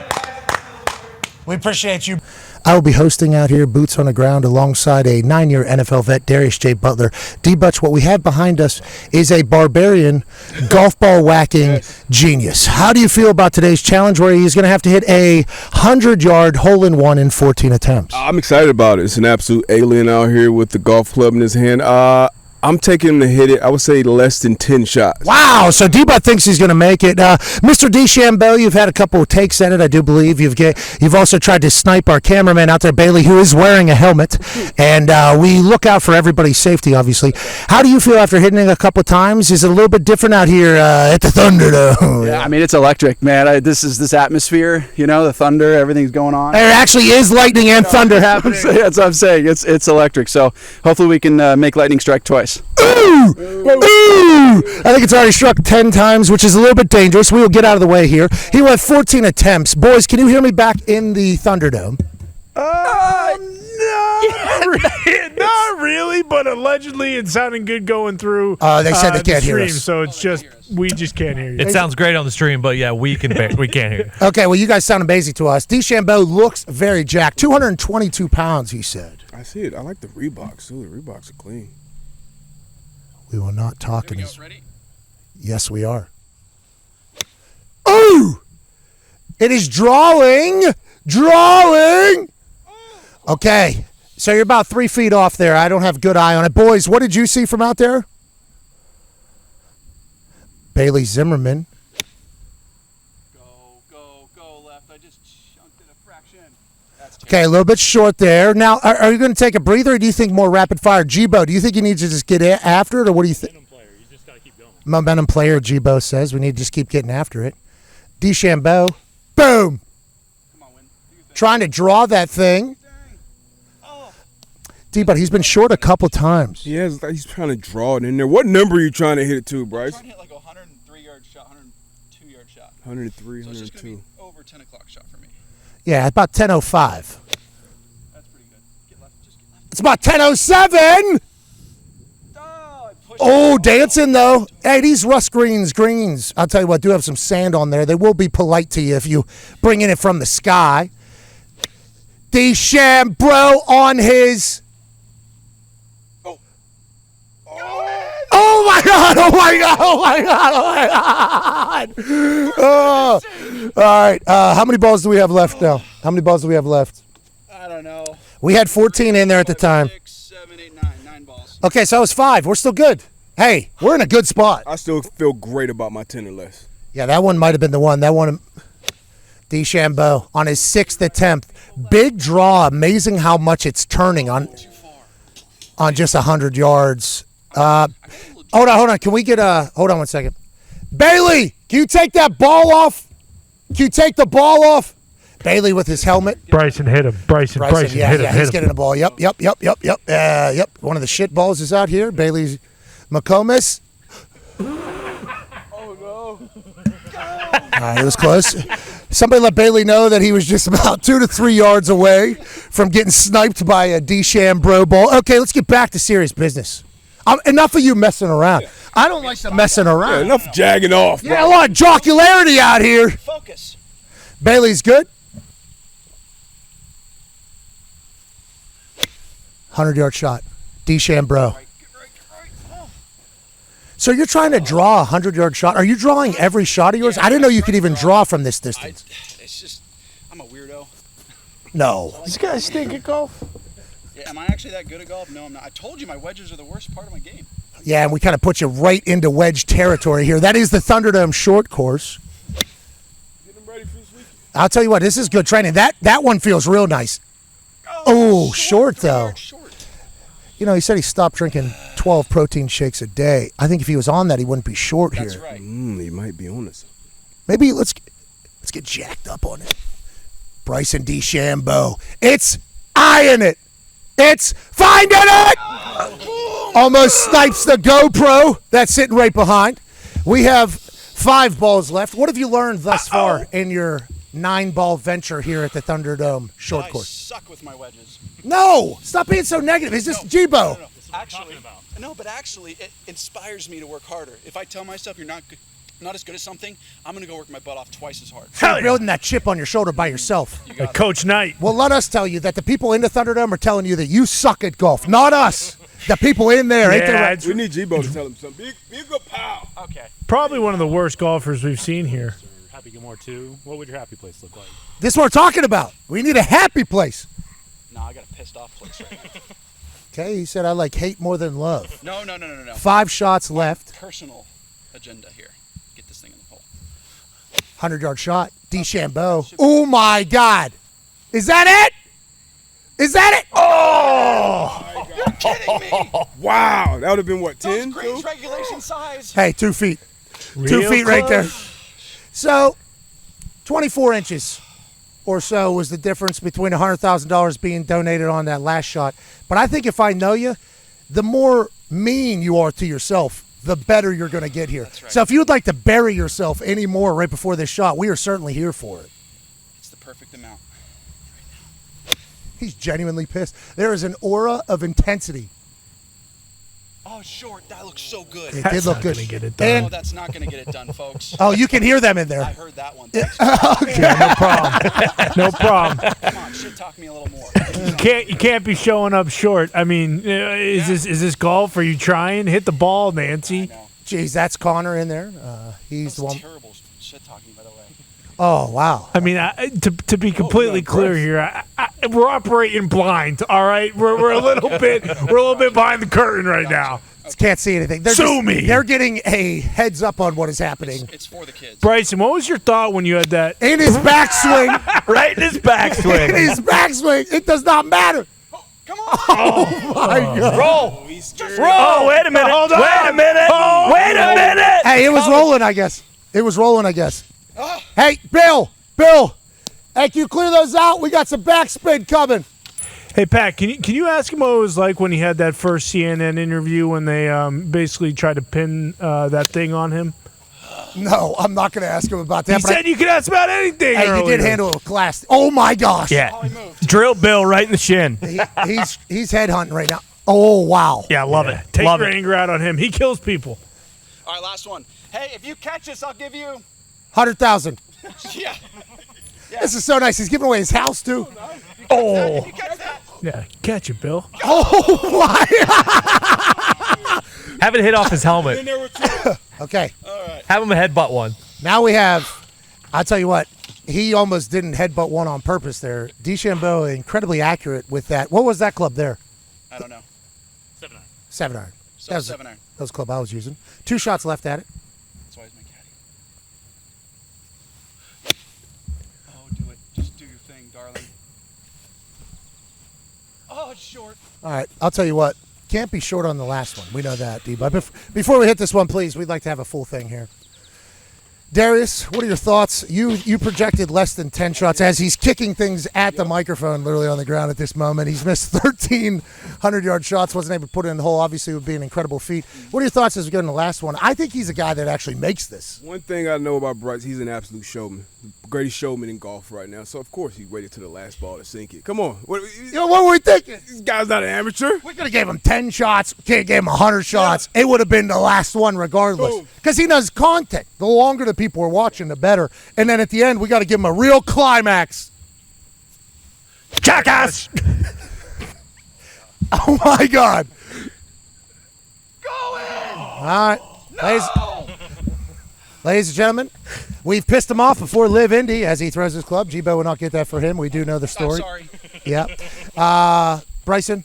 We appreciate you. I will be hosting out here, boots on the ground, alongside a 9-year NFL vet, Darius J. Butler. D-Butch, what we have behind us is a barbarian golf ball whacking genius. How do you feel about today's challenge where he's going to have to hit a 100-yard hole-in-one in 14 attempts? I'm excited about it. It's an absolute alien out here with the golf club in his hand. I'm taking him to hit it, I would say, less than 10 shots. Wow, so D-But thinks he's going to make it. Mr. DeChambeau, you've had a couple of takes at it, I do believe. You've also tried to snipe our cameraman out there, Bailey, who is wearing a helmet. And we look out for everybody's safety, obviously. How do you feel after hitting it a couple of times? Is it a little bit different out here at the Thunderdome? Yeah, I mean, it's electric, man. This atmosphere, the thunder, everyth's going on. There actually is lightning and thunder happening. That's what I'm saying. It's electric. So hopefully we can make lightning strike twice. Ooh! I think it's already struck 10 times, which is a little bit dangerous. We will get out of the way here. He will have 14 attempts. Boys, can you hear me back in the Thunderdome? Not really, but allegedly it's sounding good going through. They said they can't hear stream, us. so it's just we just can't hear you. It sounds great on the stream, but yeah, we can't hear you. Okay, well, you guys sound amazing to us. DeChambeau looks very jacked. 222 pounds, he said. I see it. I like the Reeboks, too. The Reeboks are clean. We will not talk in his... Yes, we are. Ooh! It is drawing. Okay, so you're about 3 feet off there. I don't have good eye on it. Boys, what did you see from out there? Bailey Zimmerman. Go left. I just chunked it a fraction. Okay, a little bit short there. Now, are you going to take a breather, or do you think more rapid fire? G-Bo, do you think you need to just get after it, or what do you think? Momentum player. You just got to keep going. Momentum player, G-Bo says. We need to just keep getting after it. DeChambeau. Boom. Come on, Win. Trying to draw that thing. D-But he's been short a couple times. He's trying to draw it in there. What number are you trying to hit it to, Bryce? I'm trying to hit like a 103-yard shot, 102-yard shot. 103, So it's just 102. going to be over 10 o'clock shot for me. Yeah, about 10:05. That's pretty good. Get left. Just get left. It's about 10:07. Oh, dancing though. Hey, these rust greens. I'll tell you what, do have some sand on there. They will be polite to you if you bring in it from the sky. DeChambeau on his. Oh my God! Oh my God! Oh my God! Oh my God! Oh. All right. How many balls do we have left now? How many balls do we have left? I don't know. We had 14 in there at the time. 6, 7, 8, 9 balls. Okay, so that was 5. We're still good. Hey, we're in a good spot. I still feel great about my 10 or less. Yeah, that one might have been the one. That one, DeChambeau on his 6th attempt. Big draw. Amazing how much it's turning on just 100 yards. Hold on. Can we get hold on 1 second. Bailey, can you take that ball off? Can you take the ball off? Bailey with his helmet. Bryson hit him. Bryson Yeah, hit him. he's getting the ball. Yep. Yep. One of the shit balls is out here. Bailey McComas. Oh, no. It was close. Somebody let Bailey know that he was just about 2 to 3 yards away from getting sniped by a DeChambeau ball. Okay, let's get back to serious business. Enough of you messing around. I don't like the messing around. Yeah, enough jagging off. Yeah, a lot of jocularity out here. Focus. Bailey's good. 100-yard shot. DeChambeau. Right. Oh. So you're trying to draw a 100-yard shot. Are you drawing every shot of yours? I didn't know you could even draw from this distance. It's just, I'm a weirdo. No. This guy stink at golf. Yeah, am I actually that good at golf? No, I'm not. I told you my wedges are the worst part of my game. Yeah, and we kind of put you right into wedge territory here. That is the Thunderdome short course. Getting ready for this weekend. I'll tell you what, this is good training. That one feels real nice. Oh, short though. Short. You know, he said he stopped drinking 12 protein shakes a day. I think if he was on that, he wouldn't be short That's here. right. He might be on this. Maybe let's get jacked up on it. Bryson DeChambeau. It's eyeing it. It's finding it. Almost snipes the GoPro that's sitting right behind. We have 5 balls left. What have you learned thus far in your 9-ball venture here at the Thunderdome short course? I suck with my wedges. No, stop being so negative. Is this G-Bo? No. Actually, it inspires me to work harder. If I tell myself you're not as good at something, I'm going to go work my butt off twice as hard. You're building that chip on your shoulder by yourself. Like Coach Knight. Well, let us tell you that the people in the Thunderdome are telling you that you suck at golf, not us. The people in there. Yeah, We need G-Bo to tell him something. Be a good pal. Okay. Probably one of the worst golfers we've seen here. Happy Gilmore 2. What would your happy place look like? This is what we're talking about. We need a happy place. No, I got a pissed off place right now. Okay, he said I like hate more than love. No. 5 shots left. Personal agenda here. Get this thing in the hole. 100-yard shot. DeChambeau. Oh, my God. Is that it? Is that it? Oh! You're kidding me. Wow. That would have been what, 10? Those greens regulation size. Hey, 2 feet. 2 Real feet right there. close. So, 24 inches or so was the difference between $100,000 being donated on that last shot. But I think if I know you, the more mean you are to yourself, the better you're going to get here. That's right. So if you would like to bury yourself any more right before this shot, we are certainly here for it. It's the perfect amount. He's genuinely pissed. There is an aura of intensity. Oh, short. That looks so good. It did look good. Gonna get it done. And No, that's not going to get it done, folks. oh, you can hear them in I there. heard that one. Thanks. No problem. No problem. Come on, shit talk me a little more. You can't be showing up short. I mean, is this golf? Are you trying? Hit the ball, Nancy. No, Jeez, that's Connor in there. He's that's the one. terrible shit talking, by the way. Oh, wow. I mean, to be completely clear here, we're operating blind. All right, we're a little bit behind the curtain right now. Can't see anything. Sue me. They're getting a heads up on what is happening. It's for the kids. Bryson, what was your thought when you had that in his backswing? Right in his backswing. In his backswing. It does not matter. Come on. Oh my God. Roll. Roll. Wait a minute. Hold on. Wait a minute. Wait a minute. Hey, it was rolling, I guess. Hey, Bill. Hey, can you clear those out? We got some backspin coming. Hey, Pat, can you ask him what it was like when he had that first CNN interview when they basically tried to pin that thing on him? No, I'm not going to ask him about that. He said you could ask about anything. Hey, earlier. you did handle it with class. Oh, my gosh. Yeah. Drill Bill right in the shin. He's headhunting right now. Oh, wow. Yeah, love it. Take love your it. anger out on him. He kills people. All right, last one. Hey, if you catch this, I'll give you 100,000. Yeah. This is so nice. He's giving away his house, too. Oh. Yeah, catch it, Bill. Oh, my. Have it hit off his helmet. Okay. All right. Have him headbutt one. Now we have, I'll tell you what, he almost didn't headbutt one on purpose there. DeChambeau, incredibly accurate with that. What was that club there? I don't know. 7-iron. So 7-iron. That was the club I was using. 2 shots left at it. That's why he's my caddy. Oh, do it. Just do your thing, darling. Oh, it's short. All right, I'll tell you what. Can't be short on the last one. We know that, D. But before we hit this one, please, we'd like to have a full thing here. Darius, what are your thoughts? You projected less than 10 shots as he's kicking things at the microphone, literally on the ground at this moment. He's missed 13 100-yard shots, wasn't able to put it in the hole. Obviously, it would be an incredible feat. What are your thoughts as we go in the last one? I think he's a guy that actually makes this. One thing I know about Bryce, he's an absolute showman. The greatest showman in golf right now. So, of course, he waited to the last ball to sink it. Come on. What were we thinking? This guy's not an amateur. We could have gave him 10 shots. Gave him 100 shots. Yeah. It would have been the last one regardless. Because he knows content. The longer the people are watching, the better. And then at the end, we got to give him a real climax. Jackass! Oh, my God. Go in! All right. No! Ladies and gentlemen, we've pissed him off before LIV Indy as he throws his club. G-Bo will not get that for him. We do know the story. I'm sorry. Yeah. Bryson,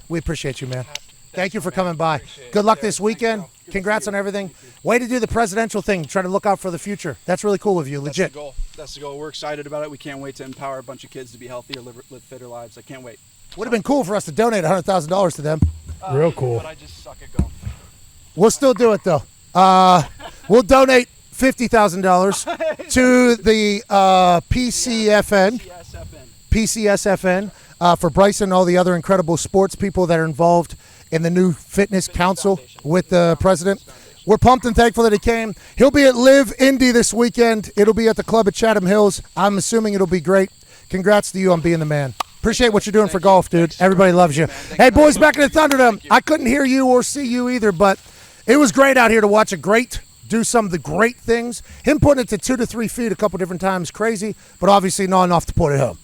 we appreciate you, man. Thank you for coming by. Good luck this weekend. Congrats on everything. Way to do the presidential thing, trying to look out for the future. That's really cool of you, legit. That's the goal. That's the goal. We're excited about it. We can't wait to empower a bunch of kids to be healthier, live fitter lives. I can't wait. Would have been cool for us to donate $100,000 to them. Real cool. But I just suck at golf. We'll still do it, though. We'll donate $50,000 to the PCSFN for Bryson and all the other incredible sports people that are involved in the new fitness council with the president. We're pumped and thankful that he came. He'll be at LIV Indy this weekend. It'll be at the club at Chatham Hills. I'm assuming it'll be great. Congrats to you on being the man. Appreciate what you're doing for golf, dude. Everybody loves you. Hey, boys, back in the Thunderdome. I couldn't hear you or see you either, but it was great out here to watch a great do some of the great things. Him putting it to 2 to 3 feet a couple different times, crazy, but obviously not enough to put it home.